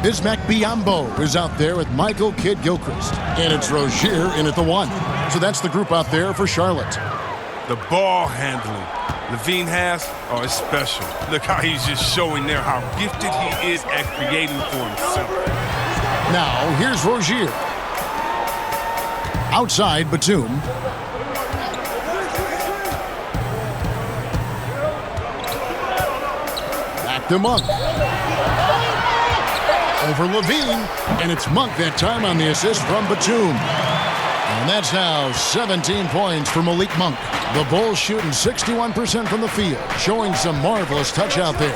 Bismack Biyombo is out there with Michael Kidd-Gilchrist. And it's Rozier in at the 1. So that's the group out there for Charlotte. The ball handling LaVine has, is special. Look how he's just showing there how gifted he is at creating for himself. Now, here's Rozier. Outside, Batum. Back to Monk. Over LaVine, and it's Monk that time on the assist from Batum. And that's now 17 points for Malik Monk. The Bulls shooting 61% from the field, showing some marvelous touch out there.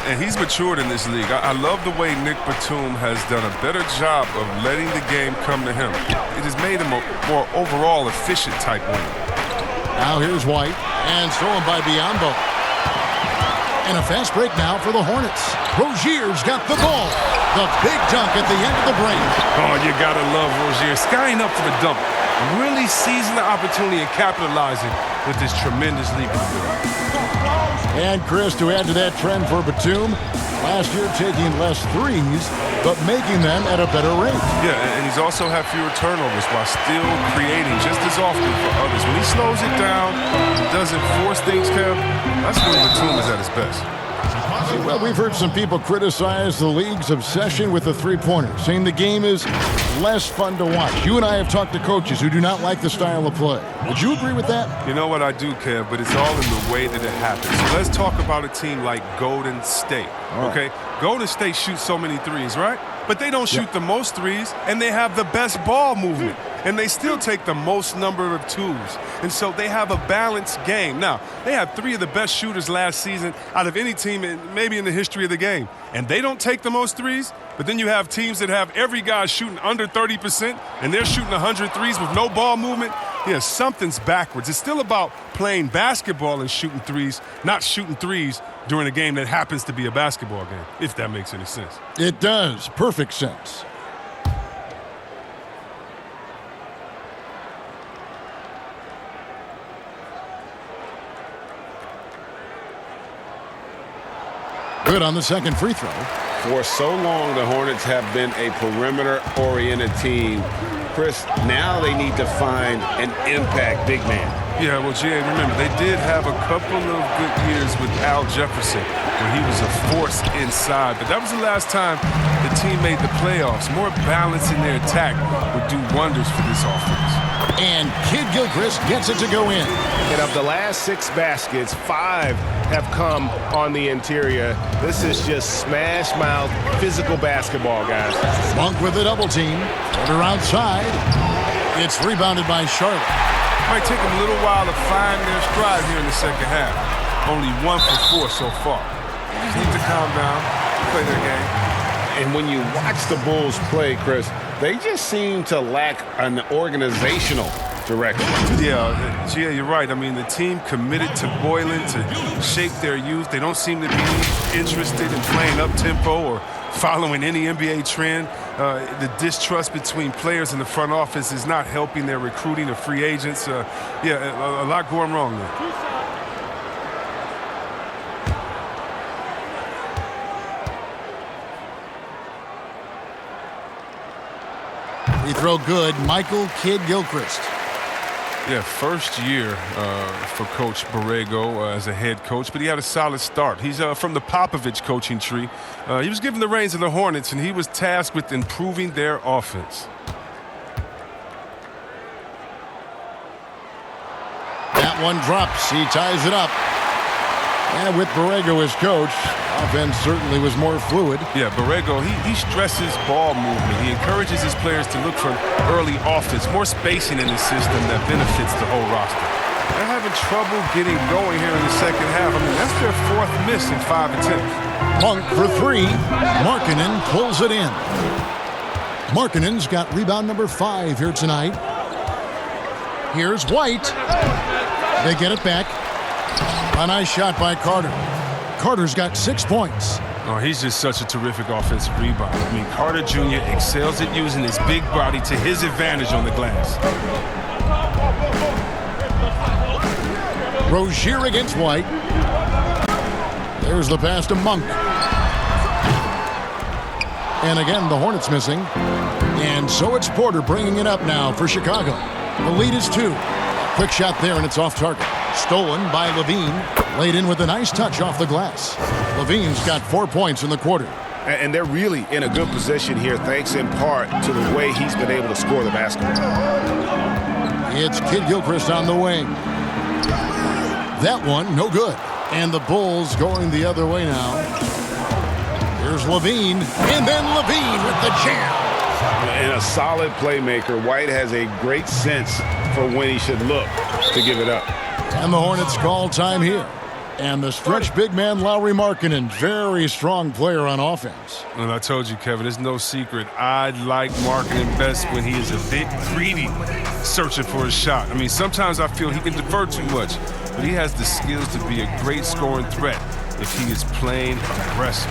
And he's matured in this league. I love the way Nick Batum has done a better job of letting the game come to him. It has made him a more overall efficient type winner. Now here's White, and stolen by Biyombo. And a fast break now for the Hornets. Rozier's got the ball. The big dunk at the end of the break. Oh, you gotta love Rozier. Skying up for the dunk. Really seizing the opportunity and capitalizing with this tremendous leap of ability. And Chris, to add to that trend for Batum, last year taking less threes, but making them at a better rate. Yeah, and he's also had fewer turnovers while still creating just as often for others. When he slows it down, doesn't force things, Kev, that's when Batum is at his best. Well, we've heard some people criticize the league's obsession with the three-pointer, saying the game is less fun to watch. You and I have talked to coaches who do not like the style of play. Would you agree with that? You know what, I do, Kev, but it's all in the way that it happens. So let's talk about a team like Golden State, okay? Golden State shoots so many threes, right? But they don't shoot the most threes, and they have the best ball movement. And they still take the most number of twos. And so they have a balanced game. Now, they have 3 of the best shooters last season out of any team maybe in the history of the game. And they don't take the most threes, but then you have teams that have every guy shooting under 30%, and they're shooting 100 threes with no ball movement. Yeah, something's backwards. It's still about playing basketball and shooting threes, not shooting threes during a game that happens to be a basketball game, if that makes any sense. It does. Perfect sense. Good on the second free throw. For so long, the Hornets have been a perimeter-oriented team. Chris, now they need to find an impact big man. Yeah, well, Jay, remember, they did have a couple of good years with Al Jefferson where he was a force inside. But that was the last time the team made the playoffs. More balance in their attack would do wonders for this offense. And Kidd-Gilchrist gets it to go in. And of the last 6 baskets, 5 have come on the interior. This is just smash-mouth physical basketball, guys. Monk with a double team. Floater outside. It's rebounded by Charlotte. Might take them a little while to find their stride here in the second half. Only 1 for 4 so far. They just need to calm down, play their game. And when you watch the Bulls play, Chris, they just seem to lack an organizational direction. Yeah, Gia, you're right. I mean, the team committed to Boylan to shape their youth. They don't seem to be interested in playing up-tempo or following any NBA trend. The distrust between players in the front office is not helping their recruiting of free agents. A lot going wrong there. He throw good, Michael Kidd-Gilchrist. Yeah, first year for Coach Borrego as a head coach, but he had a solid start. He's from the Popovich coaching tree. He was given the reins of the Hornets, and he was tasked with improving their offense. That one drops. He ties it up. And with Borrego as coach, offense certainly was more fluid. Yeah, Borrego, he stresses ball movement. He encourages his players to look for early offense, more spacing in the system that benefits the whole roster. They're having trouble getting going here in the second half. I mean, that's their fourth miss in 5 attempts. Monk for 3. Markkanen pulls it in. Markkanen's got rebound number 5 here tonight. Here's White. They get it back. A nice shot by Carter. Carter's got 6 points. Oh, he's just such a terrific offensive rebounder. I mean, Carter Jr. excels at using his big body to his advantage on the glass. Rozier against White. There's the pass to Monk. And again, the Hornets missing. And so it's Porter bringing it up now for Chicago. The lead is 2. Quick shot there, and it's off target. Stolen by Levine. Laid in with a nice touch off the glass. Levine's got 4 points in the quarter. And they're really in a good position here, thanks in part to the way he's been able to score the basketball. It's Kidd-Gilchrist on the wing. That one, no good. And the Bulls going the other way now. Here's Levine. And then Levine with the jam. And a solid playmaker, White has a great sense for when he should look to give it up. And the Hornets call time here. And the stretch big man, Lauri Markkanen, very strong player on offense. And I told you, Kevin, it's no secret. I like Markkanen best when he is a bit greedy, searching for a shot. I mean, sometimes I feel he can defer too much, but he has the skills to be a great scoring threat if he is playing aggressive.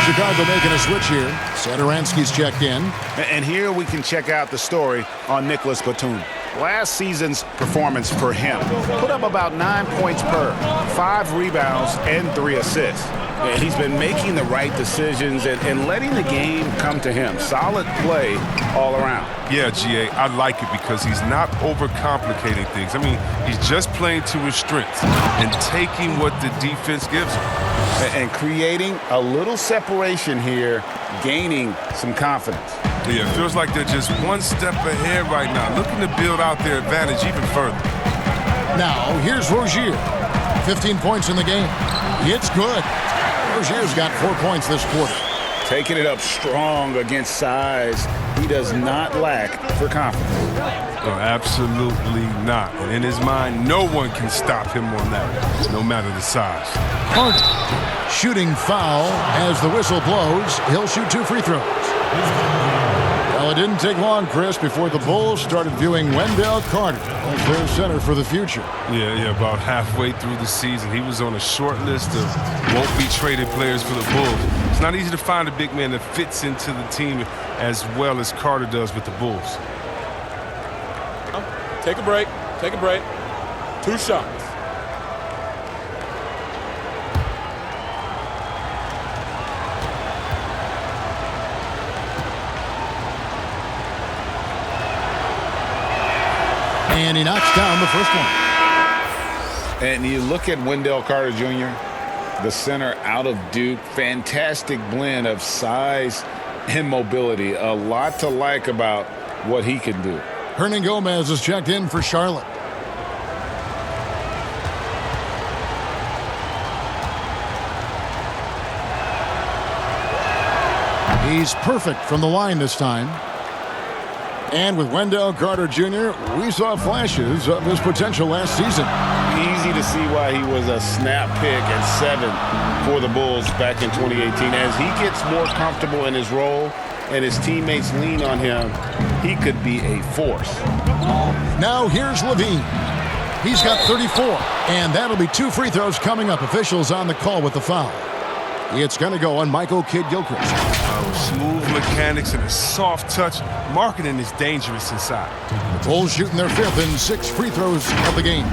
Chicago making a switch here. Satoransky's checked in. And here we can check out the story on Nicholas Batum. Last season's performance for him put up about 9 points per, 5 rebounds, and 3 assists. And he's been making the right decisions and letting the game come to him. Solid play all around. Yeah, GA, I like it because he's not overcomplicating things. I mean, he's just playing to his strengths and taking what the defense gives him. And creating a little separation here, gaining some confidence. Yeah, it feels like they're just one step ahead right now, looking to build out their advantage even further. Now, here's Rozier. 15 points in the game. It's good. Rozier's got 4 points this quarter. Taking it up strong against size. He does not lack for confidence. No, absolutely not. And in his mind, no one can stop him on that, no matter the size. Harden, shooting foul as the whistle blows. He'll shoot 2 free throws. Well, it didn't take long, Chris, before the Bulls started viewing Wendell Carter as their center for the future. Yeah, about halfway through the season. He was on a short list of won't-be-traded players for the Bulls. It's not easy to find a big man that fits into the team as well as Carter does with the Bulls. Take a break. 2 shots. And he knocks down the first one. And you look at Wendell Carter Jr., the center out of Duke, fantastic blend of size and mobility. A lot to like about what he can do. Hernangomez is checked in for Charlotte. He's perfect from the line this time. And with Wendell Carter Jr., we saw flashes of his potential last season. Easy to see why he was a snap pick at 7 for the Bulls back in 2018. As he gets more comfortable in his role and his teammates lean on him, he could be a force. Now here's Levine. He's got 34, and that'll be 2 free throws coming up. Officials on the call with the foul. It's going to go on Michael Kidd-Gilchrist. Smooth mechanics and a soft touch. Marketing is dangerous inside. The Bulls shooting their 5th and 6 free throws of the game.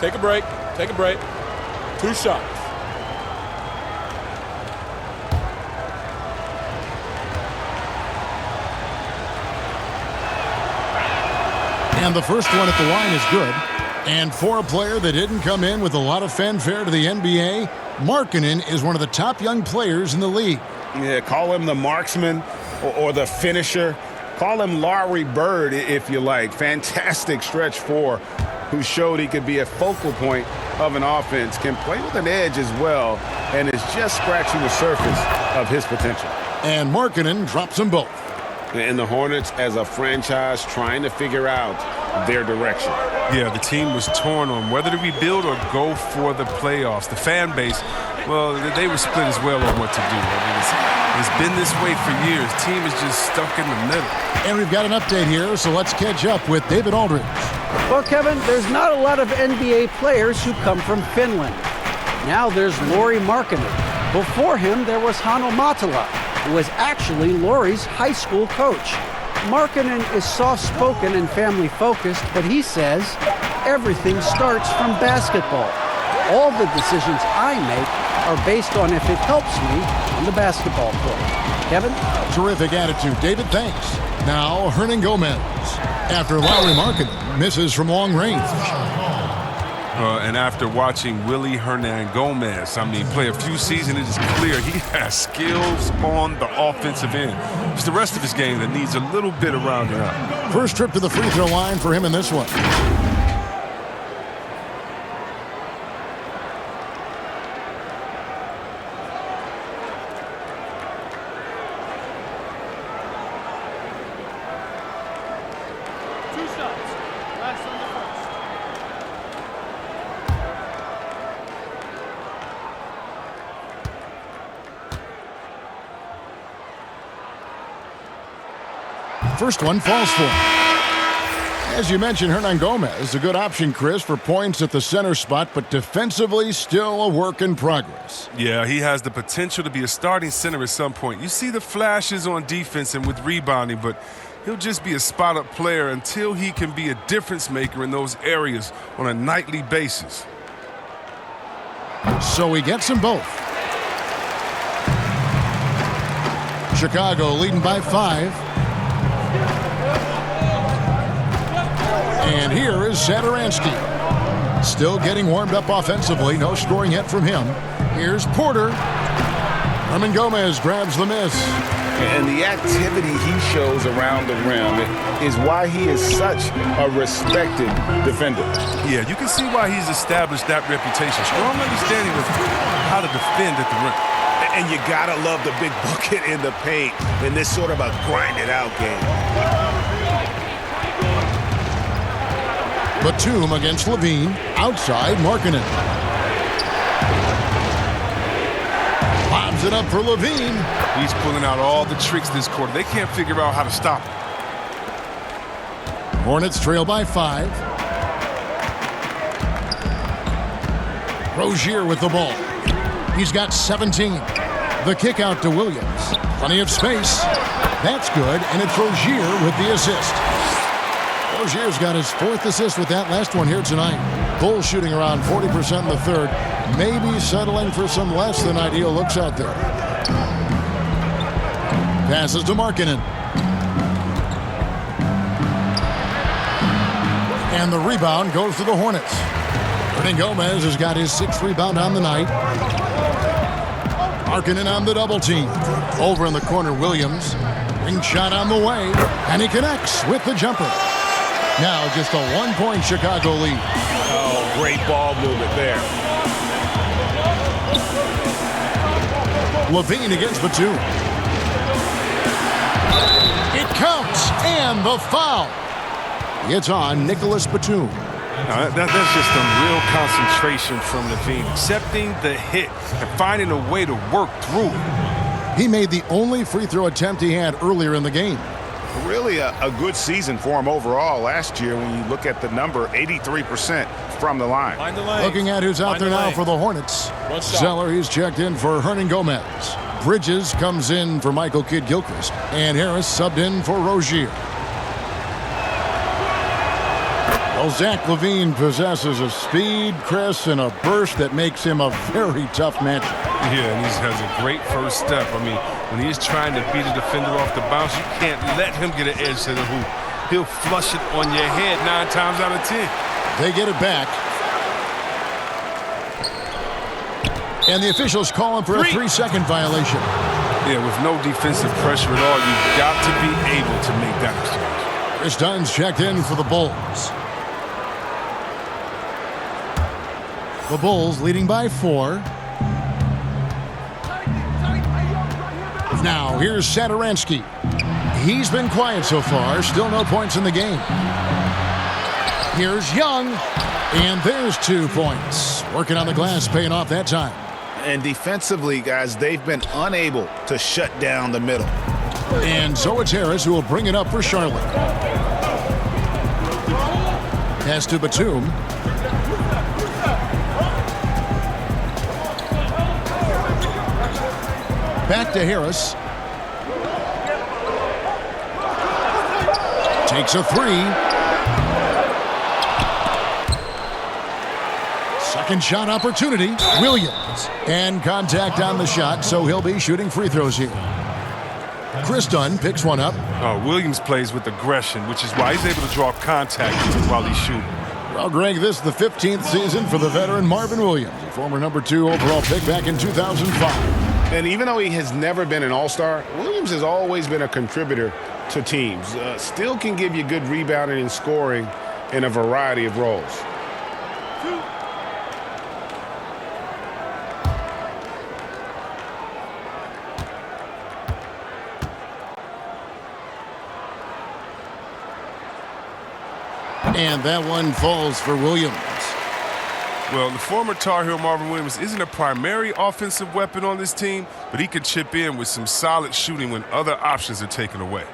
Take a break. Take a break. 2 shots. And the first one at the line is good. And for a player that didn't come in with a lot of fanfare to the NBA, Markkanen is one of the top young players in the league. Yeah, call him the marksman or the finisher. Call him Larry Bird, if you like. Fantastic stretch 4, who showed he could be a focal point of an offense, can play with an edge as well, and is just scratching the surface of his potential. And Markkanen drops them both. And the Hornets, as a franchise, trying to figure out their direction. Yeah, the team was torn on whether to rebuild or go for the playoffs. The fan base, well, they were split as well on what to do. I mean, it's been this way for years. Team is just stuck in the middle. And we've got an update here, so let's catch up with David Aldridge. Well, Kevin, there's not a lot of NBA players who come from Finland. Now there's Lauri Markkanen. Before him, there was Hanno Matala, who was actually Lauri's high school coach. Markkanen is soft-spoken and family-focused, but he says everything starts from basketball. All the decisions I make are based on if it helps me on the basketball court. Kevin? Terrific attitude. David, thanks. Now, Hernangomez. After Lauri Markkanen misses from long range. And after watching Willie Hernangomez, play a few seasons, it is clear he has skills on the offensive end. It's the rest of his game that needs a little bit of rounding up. First trip to the free throw line for him in this one. First one falls for him. As you mentioned, Hernangomez, a good option, Chris, for points at the center spot, but defensively still a work in progress. Yeah, he has the potential to be a starting center at some point. You see the flashes on defense and with rebounding, but he'll just be a spot-up player until he can be a difference maker in those areas on a nightly basis. So he gets them both. Chicago leading by 5. And here is Satoransky. Still getting warmed up offensively. No scoring yet from him. Here's Porter. Hernangomez grabs the miss. And the activity he shows around the rim is why he is such a respected defender. Yeah, you can see why he's established that reputation. Strong understanding of how to defend at the rim. And you gotta love the big bucket in the paint in this sort of a grinded-out game. Batum against Levine. Outside, Markkanen. Lobs it up for Levine. He's pulling out all the tricks this quarter. They can't figure out how to stop him. Hornets trail by 5. Rozier with the ball. He's got 17. The kick out to Williams. Plenty of space. That's good, and it's Rozier with the assist. Rozier's got his 4th assist with that last one here tonight. Bulls shooting around 40% in the third. Maybe settling for some less than ideal looks out there. Passes to Markkanen. And the rebound goes to the Hornets. Gomez has got his 6th rebound on the night. Markkanen on the double team. Over in the corner, Williams. Ring shot on the way. And he connects with the jumper. Now just a 1-point Chicago lead. Oh, great ball movement there. Levine against Batum. It counts. And the foul. It's on Nicholas Batum. No, that's just a real concentration from Levine. Accepting the hit and finding a way to work through it. He made the only free throw attempt he had earlier in the game. Really a good season for him overall last year when you look at the number, 83% from the line. Looking at who's out there now for the Hornets. Zeller, he's checked in for Hernan Gomez. Bridges comes in for Michael Kidd-Gilchrist. And Harris subbed in for Rozier. Well, Zach LaVine possesses a speed, Chris, and a burst that makes him a very tough matchup. Yeah, and he has a great first step. I mean, when he's trying to beat a defender off the bounce, you can't let him get an edge to the hoop. He'll flush it on your head 9 times out of 10. They get it back. And the officials call him for a 3-second violation. Yeah, with no defensive pressure at all, you've got to be able to make that exchange. Chris Dunn's checked in for the Bulls. The Bulls leading by 4. Now, here's Satoransky. He's been quiet so far. Still no points in the game. Here's Young. And there's 2 points. Working on the glass, paying off that time. And defensively, guys, they've been unable to shut down the middle. And so it's Harris who will bring it up for Charlotte. Pass to Batum. Back to Harris. Takes a 3. Second shot opportunity. Williams. And contact on the shot, so he'll be shooting free throws here. Chris Dunn picks one up. Williams plays with aggression, which is why he's able to draw contact while he's shooting. Well, Greg, this is the 15th season for the veteran Marvin Williams, a former number 2 overall pick back in 2005. And even though he has never been an all-star, Williams has always been a contributor to teams. Still can give you good rebounding and scoring in a variety of roles. And that one falls for Williams. Well, the former Tar Heel Marvin Williams isn't a primary offensive weapon on this team, but he can chip in with some solid shooting when other options are taken away.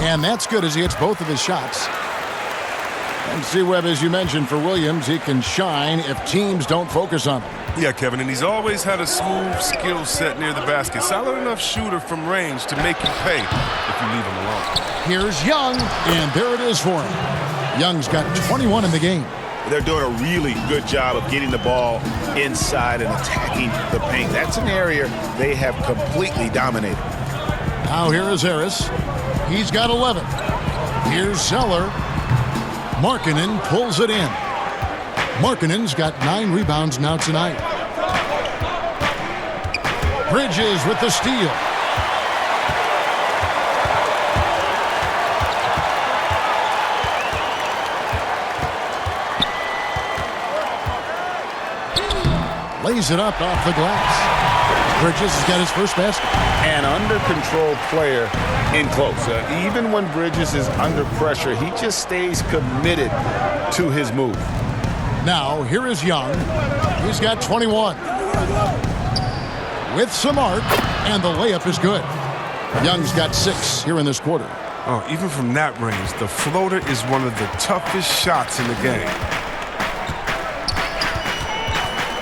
And that's good as he hits both of his shots. And C-Webb, as you mentioned, for Williams, he can shine if teams don't focus on him. Yeah, Kevin, and he's always had a smooth skill set near the basket. Solid enough shooter from range to make you pay if you leave him alone. Here's Young, and there it is for him. Young's got 21 in the game. They're doing a really good job of getting the ball inside and attacking the paint. That's an area they have completely dominated. Now here is Harris. He's got 11. Here's Zeller. Markkanen pulls it in. Markkanen's got 9 rebounds now tonight. Bridges with the steal. Lays it up off the glass. Bridges has got his first basket. An under-control player in close. Even when Bridges is under pressure, he just stays committed to his move. Now, here is Young. He's got 21. With some arc, and the layup is good. Young's got 6 here in this quarter. Oh, even from that range, the floater is one of the toughest shots in the game.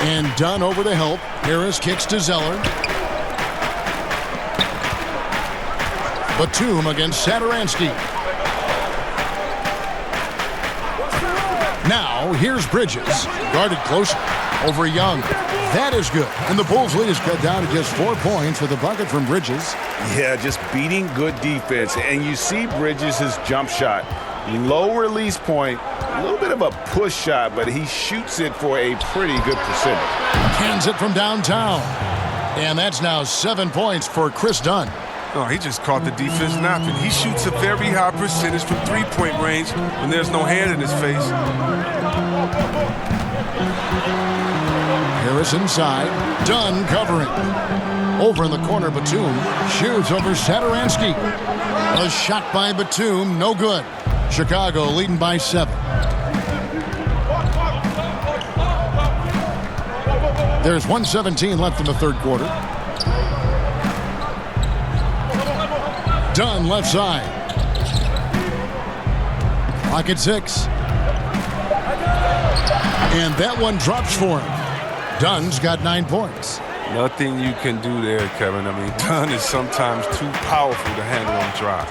And Dunn over to help. Harris kicks to Zeller. Batum against Satoransky. Now, here's Bridges. Guarded closer. Over Young. That is good. And the Bulls' lead is cut down to just 4 points with a bucket from Bridges. Yeah, just beating good defense. And you see Bridges' jump shot. Low release point. A little bit of a push shot, but he shoots it for a pretty good percentage. Cans it from downtown. And that's now 7 points for Chris Dunn. Oh, he just caught the defense napping. He shoots a very high percentage from three-point range when there's no hand in his face. Harris inside. Dunn covering. Over in the corner, Batum shoots over Satoransky. A shot by Batum, no good. Chicago leading by 7. There's 1:17 left in the third quarter. Dunn left side. Clock at 6. And that one drops for him. Dunn's got 9 points. Nothing you can do there, Kevin. I mean, Dunn is sometimes too powerful to handle on drive.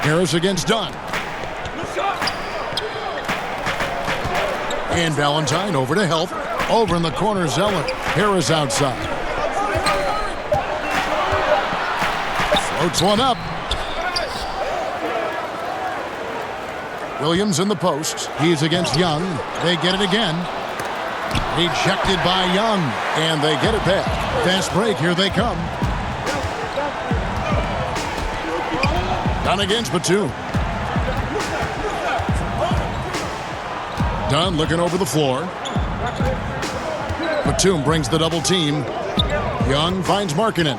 Harris against Dunn. And Valentine over to help. Over in the corner, Zeller. Harris outside. Floats one up. Williams in the post. He's against Young. They get it again. Ejected by Young. And they get it back. Fast break. Here they come. Dunn against Batum. Dunn looking over the floor. Batum brings the double team. Young finds Markkanen.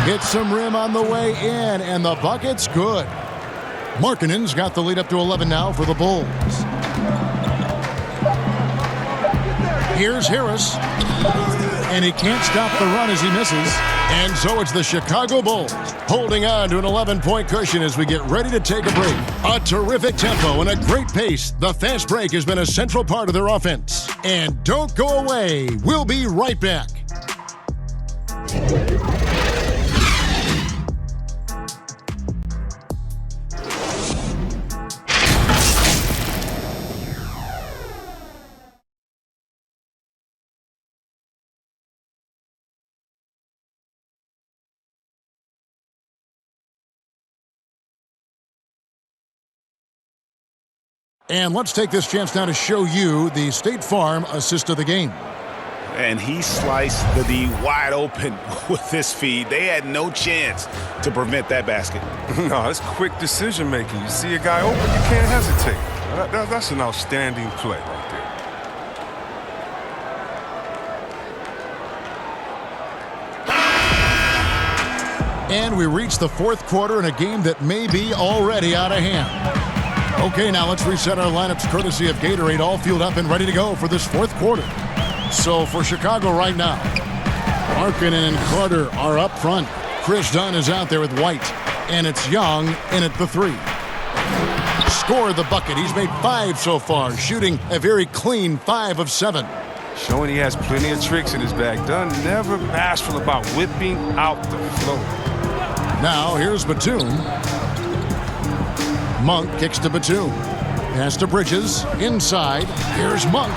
Hits some rim on the way in, and the bucket's good. Markkanen's got the lead up to 11 now for the Bulls. Here's Harris. And he can't stop the run as he misses. And so it's the Chicago Bulls holding on to an 11-point cushion as we get ready to take a break. A terrific tempo and a great pace. The fast break has been a central part of their offense. And don't go away. We'll be right back. And let's take this chance now to show you the State Farm assist of the game. And he sliced the D wide open with this feed. They had no chance to prevent that basket. No, it's quick decision making. You see a guy open, you can't hesitate. That's an outstanding play right there. And we reach the fourth quarter in a game that may be already out of hand. Okay, now let's reset our lineups courtesy of Gatorade, all fueled up and ready to go for this fourth quarter. So for Chicago right now, Markkanen and Carter are up front. Chris Dunn is out there with White, and it's Young in at the 3. Scored the bucket. He's made 5 so far, shooting a very clean 5 of 7. Showing he has plenty of tricks in his bag. Dunn never bashful about whipping out the floor. Now here's Batum. Monk kicks to Batum. Pass to Bridges. Inside. Here's Monk.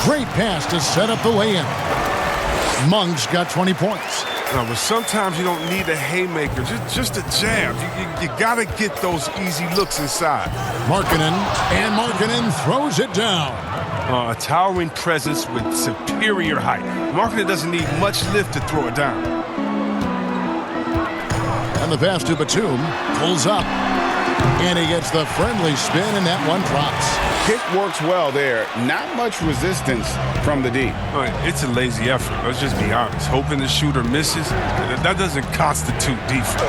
Great pass to set up the lay-in. Monk's got 20 points. No, but sometimes you don't need a haymaker, just a jab. You got to get those easy looks inside. Markkanen throws it down. A towering presence with superior height. Markkanen doesn't need much lift to throw it down. And the pass to Batum. Pulls up. And he gets the friendly spin, and that one drops. Kick works well there. Not much resistance from the D. It's a lazy effort. Let's just be honest. Hoping the shooter misses, that doesn't constitute defense.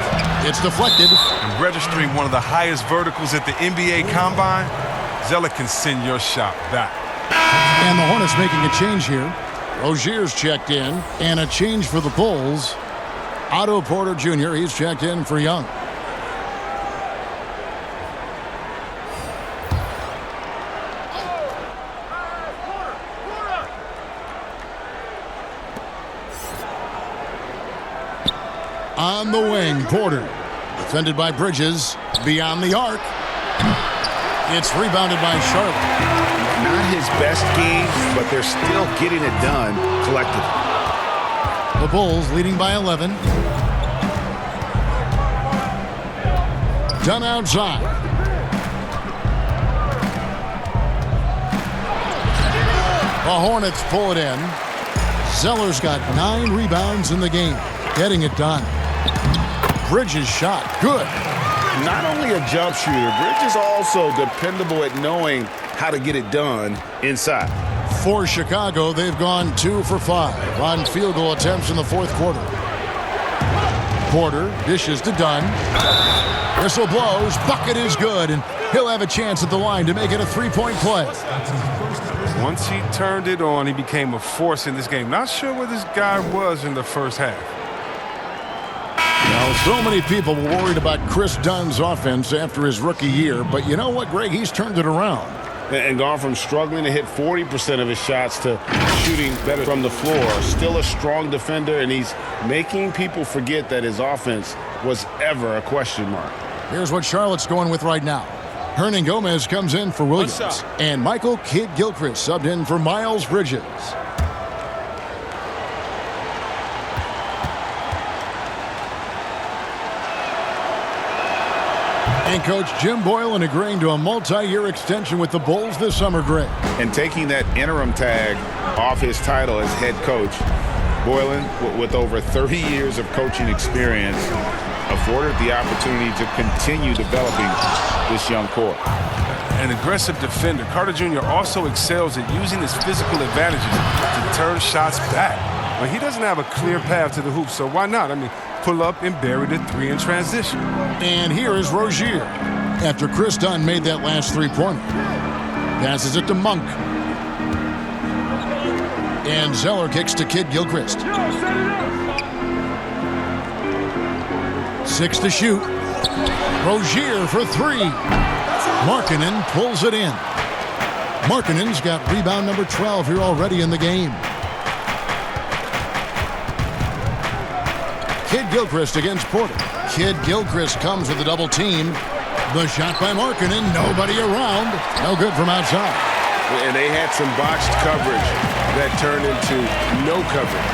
It's deflected. And registering one of the highest verticals at the NBA Combine, Zeller can send your shot back. And the Hornets making a change here. Rozier's checked in, and a change for the Bulls. Otto Porter Jr., he's checked in for Young. On the wing, Porter. Defended by Bridges. Beyond the arc. It's rebounded by Charlotte. Not his best game, but they're still getting it done collectively. The Bulls leading by 11. Done outside. The Hornets pull it in. Zeller's got 9 rebounds in the game. Getting it done. Bridges shot. Good. Not only a jump shooter, Bridges also dependable at knowing how to get it done inside. For Chicago, they've gone 2 for 5 on field goal attempts in the fourth quarter. Porter dishes to Dunn. Whistle blows. Bucket is good, and he'll have a chance at the line to make it a 3-point play. Once he turned it on, he became a force in this game. Not sure where this guy was in the first half. Now, so many people were worried about Chris Dunn's offense after his rookie year, but you know what, Greg? He's turned it around. And gone from struggling to hit 40% of his shots to shooting better from the floor. Still a strong defender, and he's making people forget that his offense was ever a question mark. Here's what Charlotte's going with right now. Hernan Gomez comes in for Williams, and Michael Kidd-Gilchrist subbed in for Miles Bridges. And Coach Jim Boylan agreeing to a multi-year extension with the Bulls this summer, Greg. And taking that interim tag off his title as head coach, Boylan, with over 30 years of coaching experience, afforded the opportunity to continue developing this young core. An aggressive defender, Carter Jr. also excels at using his physical advantages to turn shots back. Well, he doesn't have a clear path to the hoop, so why not? I mean, pull up and bury the 3 in transition. And here is Rozier after Chris Dunn made that last 3-pointer. Passes it to Monk. And Zeller kicks to Kidd-Gilchrist. 6 to shoot. Rozier for 3. Markkanen pulls it in. Markkanen's got rebound number 12 here already in the game. Kidd-Gilchrist against Porter. Kidd-Gilchrist comes with a double team. The shot by Markkanen, nobody around. No good from outside. And they had some botched coverage that turned into no coverage.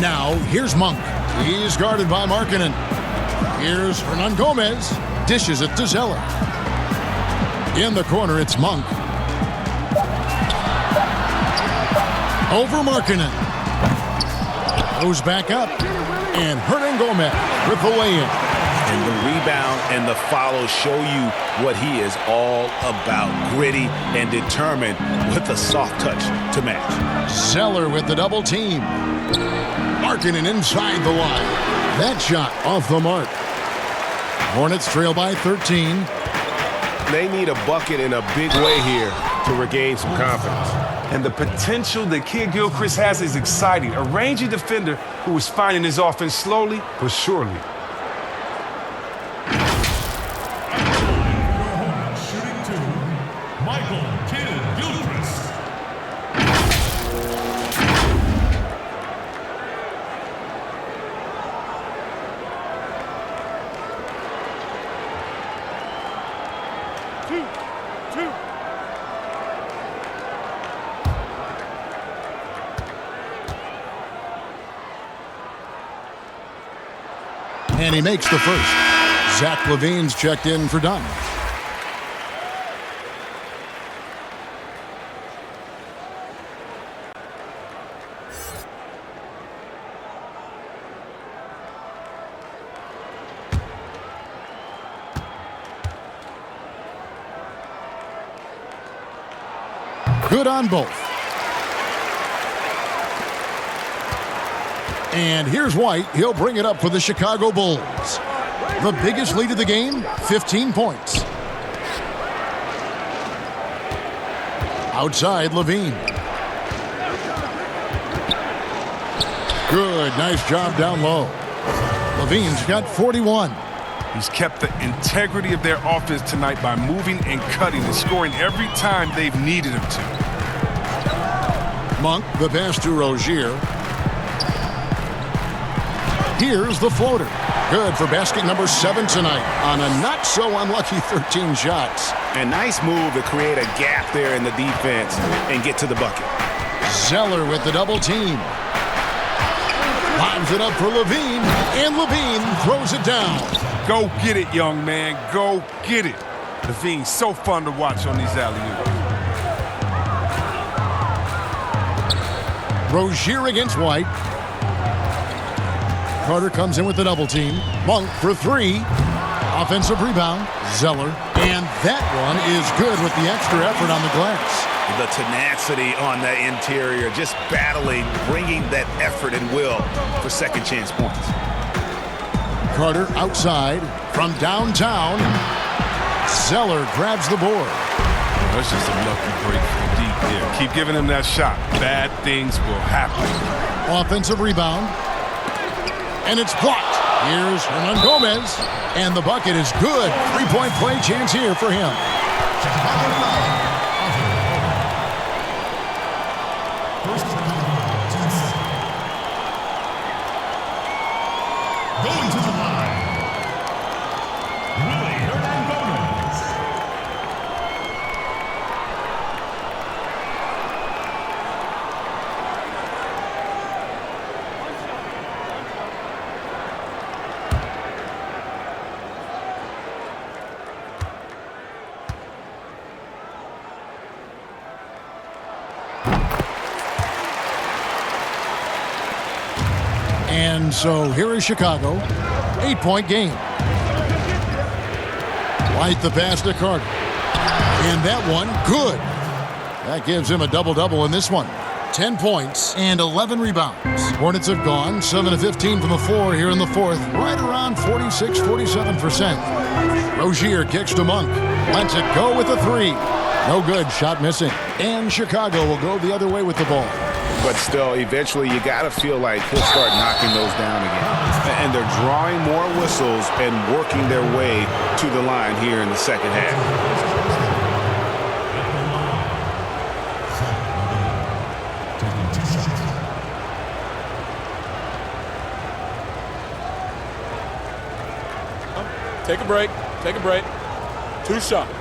Now, here's Monk. He's guarded by Markkanen. Here's Hernan Gomez. Dishes it to Zeller. In the corner, it's Monk. Over Markkanen. Goes back up. And Hernan Gomez with the lay-in. And the rebound and the follow show you what he is all about. Gritty and determined with a soft touch to match. Zeller with the double team. Markkanen inside the line. That shot off the mark. Hornets trail by 13. They need a bucket in a big way here to regain some confidence. And the potential that Kidd-Gilchrist has is exciting. A rangy defender who is finding his offense slowly but surely. Shooting 2, Michael Kidd-Gilchrist. And he makes the first. Zach LaVine's checked in for Dunn. Good on both. And here's White. He'll bring it up for the Chicago Bulls. The biggest lead of the game, 15 points. Outside, LaVine. Good, nice job down low. LaVine's got 41. He's kept the integrity of their offense tonight by moving and cutting and scoring every time they've needed him to. Monk, the pass to Rozier. Here's the floater. Good for basket number 7 tonight on a not-so-unlucky 13 shots. A nice move to create a gap there in the defense and get to the bucket. Zeller with the double team. Lines it up for Levine, and Levine throws it down. Go get it, young man. Go get it. Levine, so fun to watch on these alley-oops. Rozier against White. Carter comes in with the double team. Monk for 3. Offensive rebound. Zeller. And that one is good with the extra effort on the glass. The tenacity on the interior, just battling, bringing that effort and will for second chance points. Carter outside from downtown. Zeller grabs the board. That's just a lucky break from deep there. Keep giving him that shot. Bad things will happen. Offensive rebound. And it's blocked. Here's Hernan Gomez. And the bucket is good. 3-point play chance here for him. Going to the line, Willie Hernan Gomez. And so here is Chicago. 8-point game. White the pass to Carter. And that one, good. That gives him a double-double in this one. 10 points and 11 rebounds. Hornets have gone 7 of 15 from the floor here in the fourth. Right around 46-47%. Rozier kicks to Monk. Lets it go with a 3. No good. Shot missing. And Chicago will go the other way with the ball. But still, eventually you got to feel like he'll start knocking those down again. And they're drawing more whistles and working their way to the line here in the second half. Take a break. Take a break. 2 shots.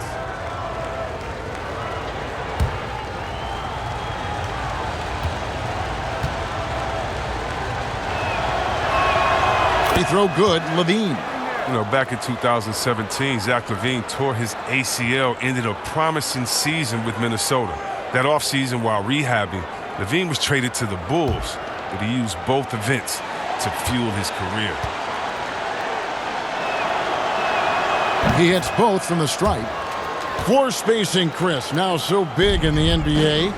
They throw good. Levine. You know, back in 2017, Zach LaVine tore his ACL, ended a promising season with Minnesota. That offseason, while rehabbing, LaVine was traded to the Bulls, but he used both events to fuel his career. He hits both from the stripe. Floor spacing, Chris, now so big in the NBA.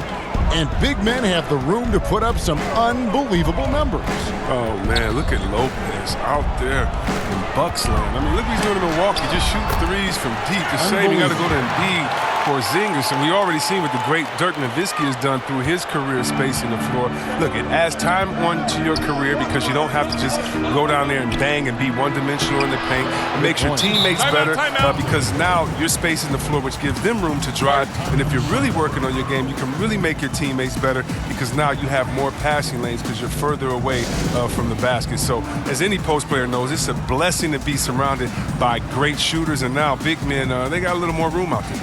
And big men have the room to put up some unbelievable numbers. Oh, man, look at Lopez out there in Bucks land. I mean, look what he's doing in Milwaukee. Just shoot threes from deep. The same, you got to go to Embiid for Zingers. And we already seen what the great Dirk Nowitzki has done through his career spacing the floor. Look, it adds time onto your career because you don't have to just go down there and bang and be one-dimensional in the paint. It makes your teammates better because now you're spacing the floor, which gives them room to drive. And if you're really working on your game, you can really make your teammates better because now you have more passing lanes because you're further away from the basket. So as any post player knows, it's a blessing to be surrounded by great shooters, and now big men, they got a little more room out there.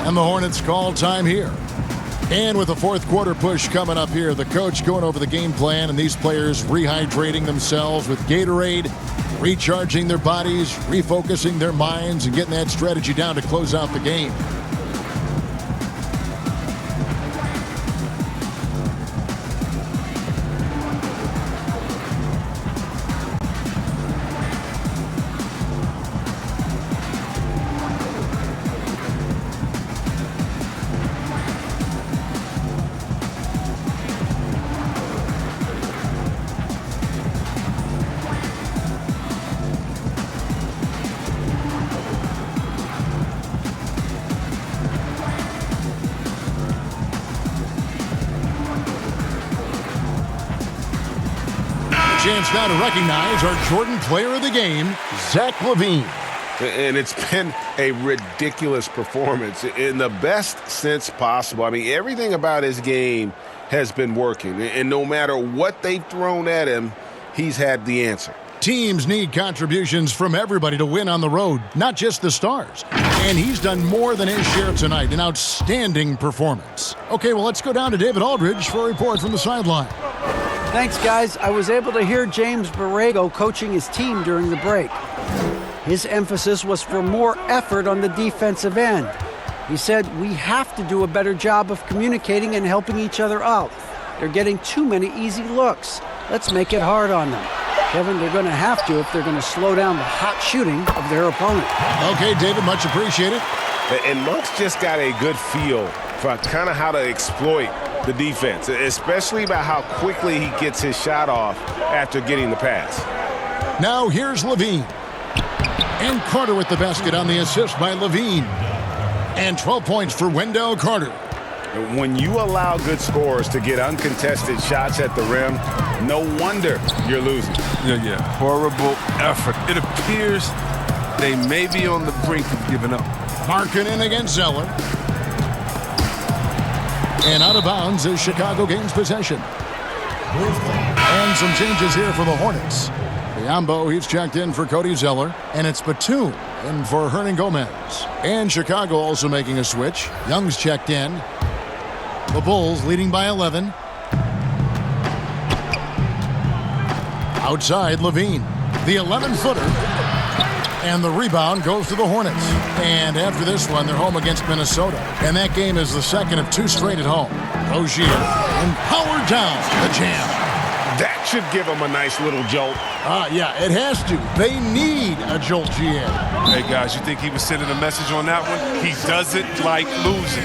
And the Hornets call time here. And with the fourth quarter push coming up here, the coach going over the game plan and these players rehydrating themselves with Gatorade, recharging their bodies, refocusing their minds, and getting that strategy down to close out the game. Chance now to recognize our Jordan Player of the Game, Zach LaVine. And it's been a ridiculous performance in the best sense possible. I mean, everything about his game has been working. And no matter what they've thrown at him, he's had the answer. Teams need contributions from everybody to win on the road, not just the stars. And he's done more than his share tonight. An outstanding performance. Okay, well, let's go down to David Aldridge for a report from the sideline. Thanks, guys. I was able to hear James Borrego coaching his team during the break. His emphasis was for more effort on the defensive end. He said, we have to do a better job of communicating and helping each other out. They're getting too many easy looks. Let's make it hard on them. Kevin, they're going to have to if they're going to slow down the hot shooting of their opponent. Okay, David, much appreciated. And Monk's just got a good feel for kind of how to exploit the defense, especially about how quickly he gets his shot off after getting the pass. Now here's Levine. And Carter with the basket on the assist by Levine. And 12 points for Wendell Carter. When you allow good scorers to get uncontested shots at the rim, no wonder you're losing. Yeah. Horrible effort. It appears they may be on the brink of giving up. Markkanen against Zeller. And out of bounds as Chicago gains possession. And some changes here for the Hornets. Biombo, he's checked in for Cody Zeller. And it's Batum in for Hernan Gomez. And Chicago also making a switch. Young's checked in. The Bulls leading by 11. Outside, Levine. The 11-footer. And the rebound goes to the Hornets. And after this one, they're home against Minnesota. And that game is the second of 2 straight at home. Rozier and powered down the jam. That should give them a nice little jolt. Yeah, it has to. They need a jolt, GM. Hey, guys, you think he was sending a message on that one? He doesn't like losing.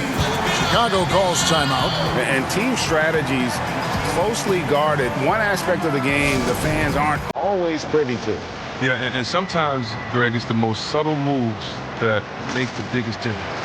Chicago calls timeout. And team strategies closely guarded. One aspect of the game the fans aren't always privy to. Yeah, and sometimes, Greg, it's the most subtle moves that make the biggest difference.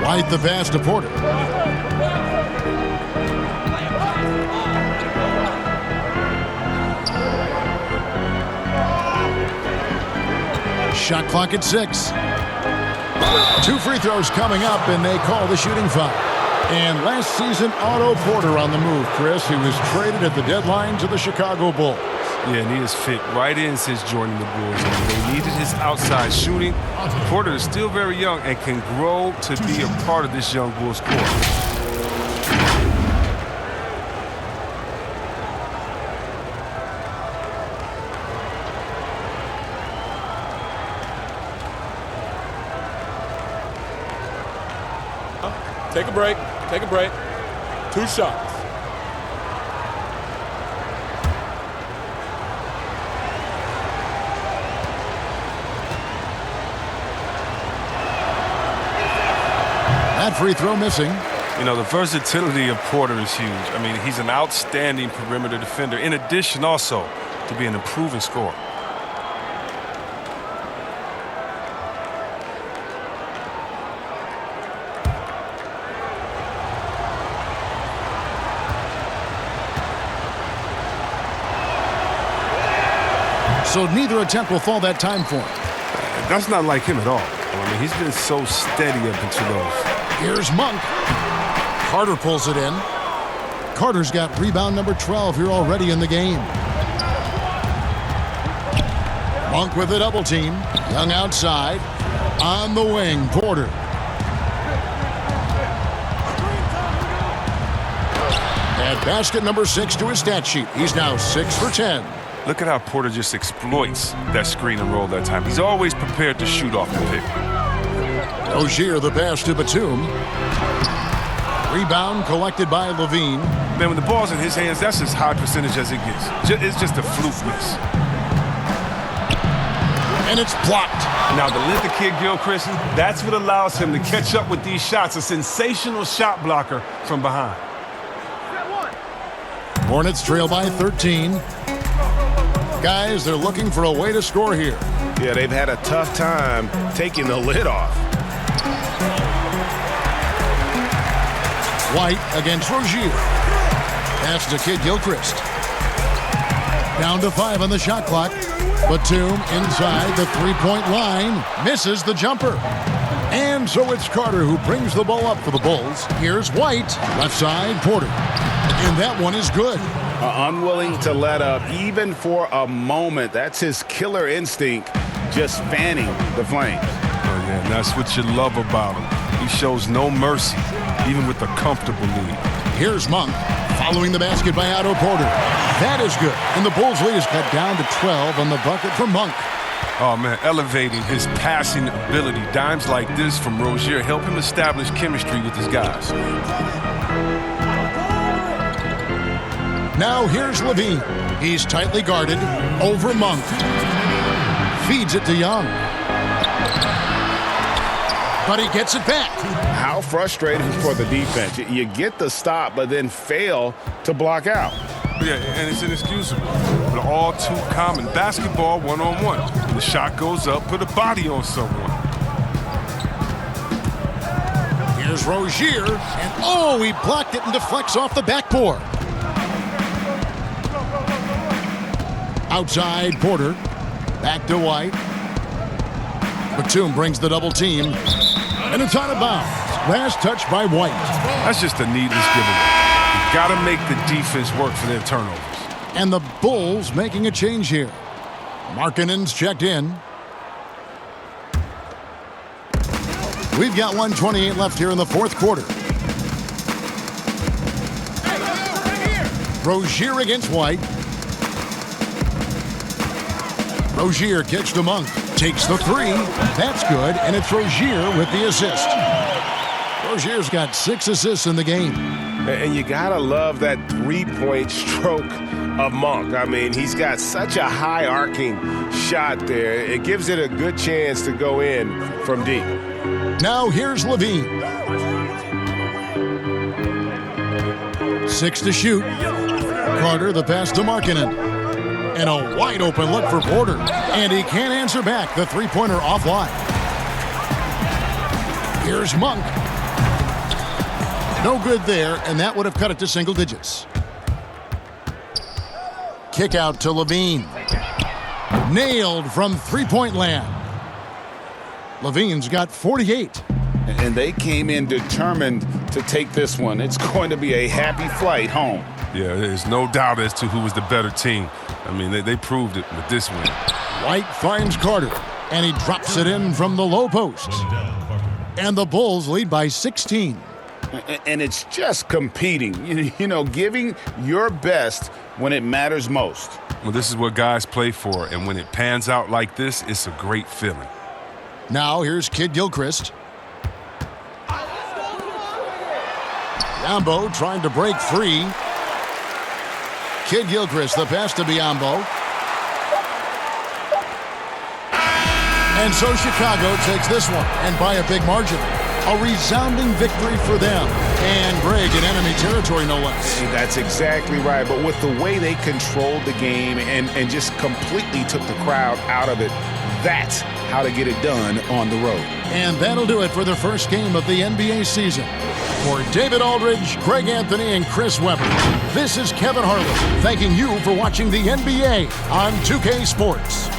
White the pass to Porter. Shot clock at 6. 2 free throws coming up, and they call the shooting foul. And last season, Otto Porter on the move, Chris. He was traded at the deadline to the Chicago Bulls. Yeah, and he has fit right in since joining the Bulls. And they needed his outside shooting. Porter is still very young and can grow to be a part of this young Bulls core. Take a break. Take a break. 2 shots. That free throw missing. You know, the versatility of Porter is huge. I mean, he's an outstanding perimeter defender, in addition also to being an improving scorer. So neither attempt will fall that time for him. That's not like him at all. I mean, he's been so steady up until those. Here's Monk. Carter pulls it in. Carter's got rebound number 12 here already in the game. Monk with a double team. Young outside. On the wing, Porter. Basket number 6 to his stat sheet. He's now 6 for 10. Look at how Porter just exploits that screen and roll that time. He's always prepared to shoot off the pick. Rozier the pass to Batum. Rebound collected by Levine. Man, when the ball's in his hands, that's as high percentage as it gets. It's just a fluke miss. And it's blocked. Now, the length of Kid Gilchrist, that's what allows him to catch up with these shots. A sensational shot blocker from behind. Hornets trail by 13. Guys, they're looking for a way to score here. Yeah, they've had a tough time taking the lid off. White against Rozier. Pass to Kid Gilchrist. Down to 5 on the shot clock. Batum inside the three-point line. Misses the jumper. And so it's Carter who brings the ball up for the Bulls. Here's White. Left side, Porter. And that one is good. Unwilling to let up even for a moment. That's his killer instinct, just fanning the flames. Oh, yeah, and that's what you love about him. He shows no mercy, even with a comfortable lead. Here's Monk following the basket by Otto Porter. That is good. And the Bulls' lead is cut down to 12 on the bucket for Monk. Oh, man, elevating his passing ability. Dimes like this from Rozier help him establish chemistry with his guys. Now here's Levine. He's tightly guarded over Monk. Feeds it to Young. But he gets it back. How frustrating for the defense. You get the stop, but then fail to block out. Yeah, and it's inexcusable. But all too common. Basketball one-on-one. The shot goes up, put a body on someone. Here's Rozier. And oh, he blocked it and deflects off the backboard. Outside, Porter. Back to White. Batum brings the double team. And it's out of bounds. Last touch by White. That's just a needless giveaway. You got to make the defense work for their turnovers. And the Bulls making a change here. Markkanen's checked in. We've got 1:28 left here in the fourth quarter. Rozier against White. Rozier gets to Monk. Takes the three. That's good. And it's Rozier with the assist. Rozier's got 6 assists in the game. And you gotta love that three-point stroke of Monk. I mean, he's got such a high arcing shot there. It gives it a good chance to go in from deep. Now here's Levine. 6 to shoot. Carter the pass to Markkanen. And a wide open look for Porter. And he can't answer back. The three-pointer offline. Here's Monk. No good there, and that would have cut it to single digits. Kick out to Levine. Nailed from three-point land. Levine's got 48. And they came in determined to take this one. It's going to be a happy flight home. Yeah, there's no doubt as to who was the better team. I mean, they proved it with this win. White finds Carter, and he drops it in from the low post. And the Bulls lead by 16. And it's just competing, you know, giving your best when it matters most. Well, this is what guys play for, and when it pans out like this, it's a great feeling. Now here's Kid Gilchrist. Biombo trying to break free. Kid Gilchrist, the pass to Biombo. And so Chicago takes this one, and by a big margin. A resounding victory for them. And Greg in enemy territory, no less. That's exactly right. But with the way they controlled the game and just completely took the crowd out of it, that's how to get it done on the road. And that'll do it for the first game of the NBA season. For David Aldridge, Greg Anthony, and Chris Webber, this is Kevin Harlan thanking you for watching the NBA on 2K Sports.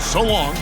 So long.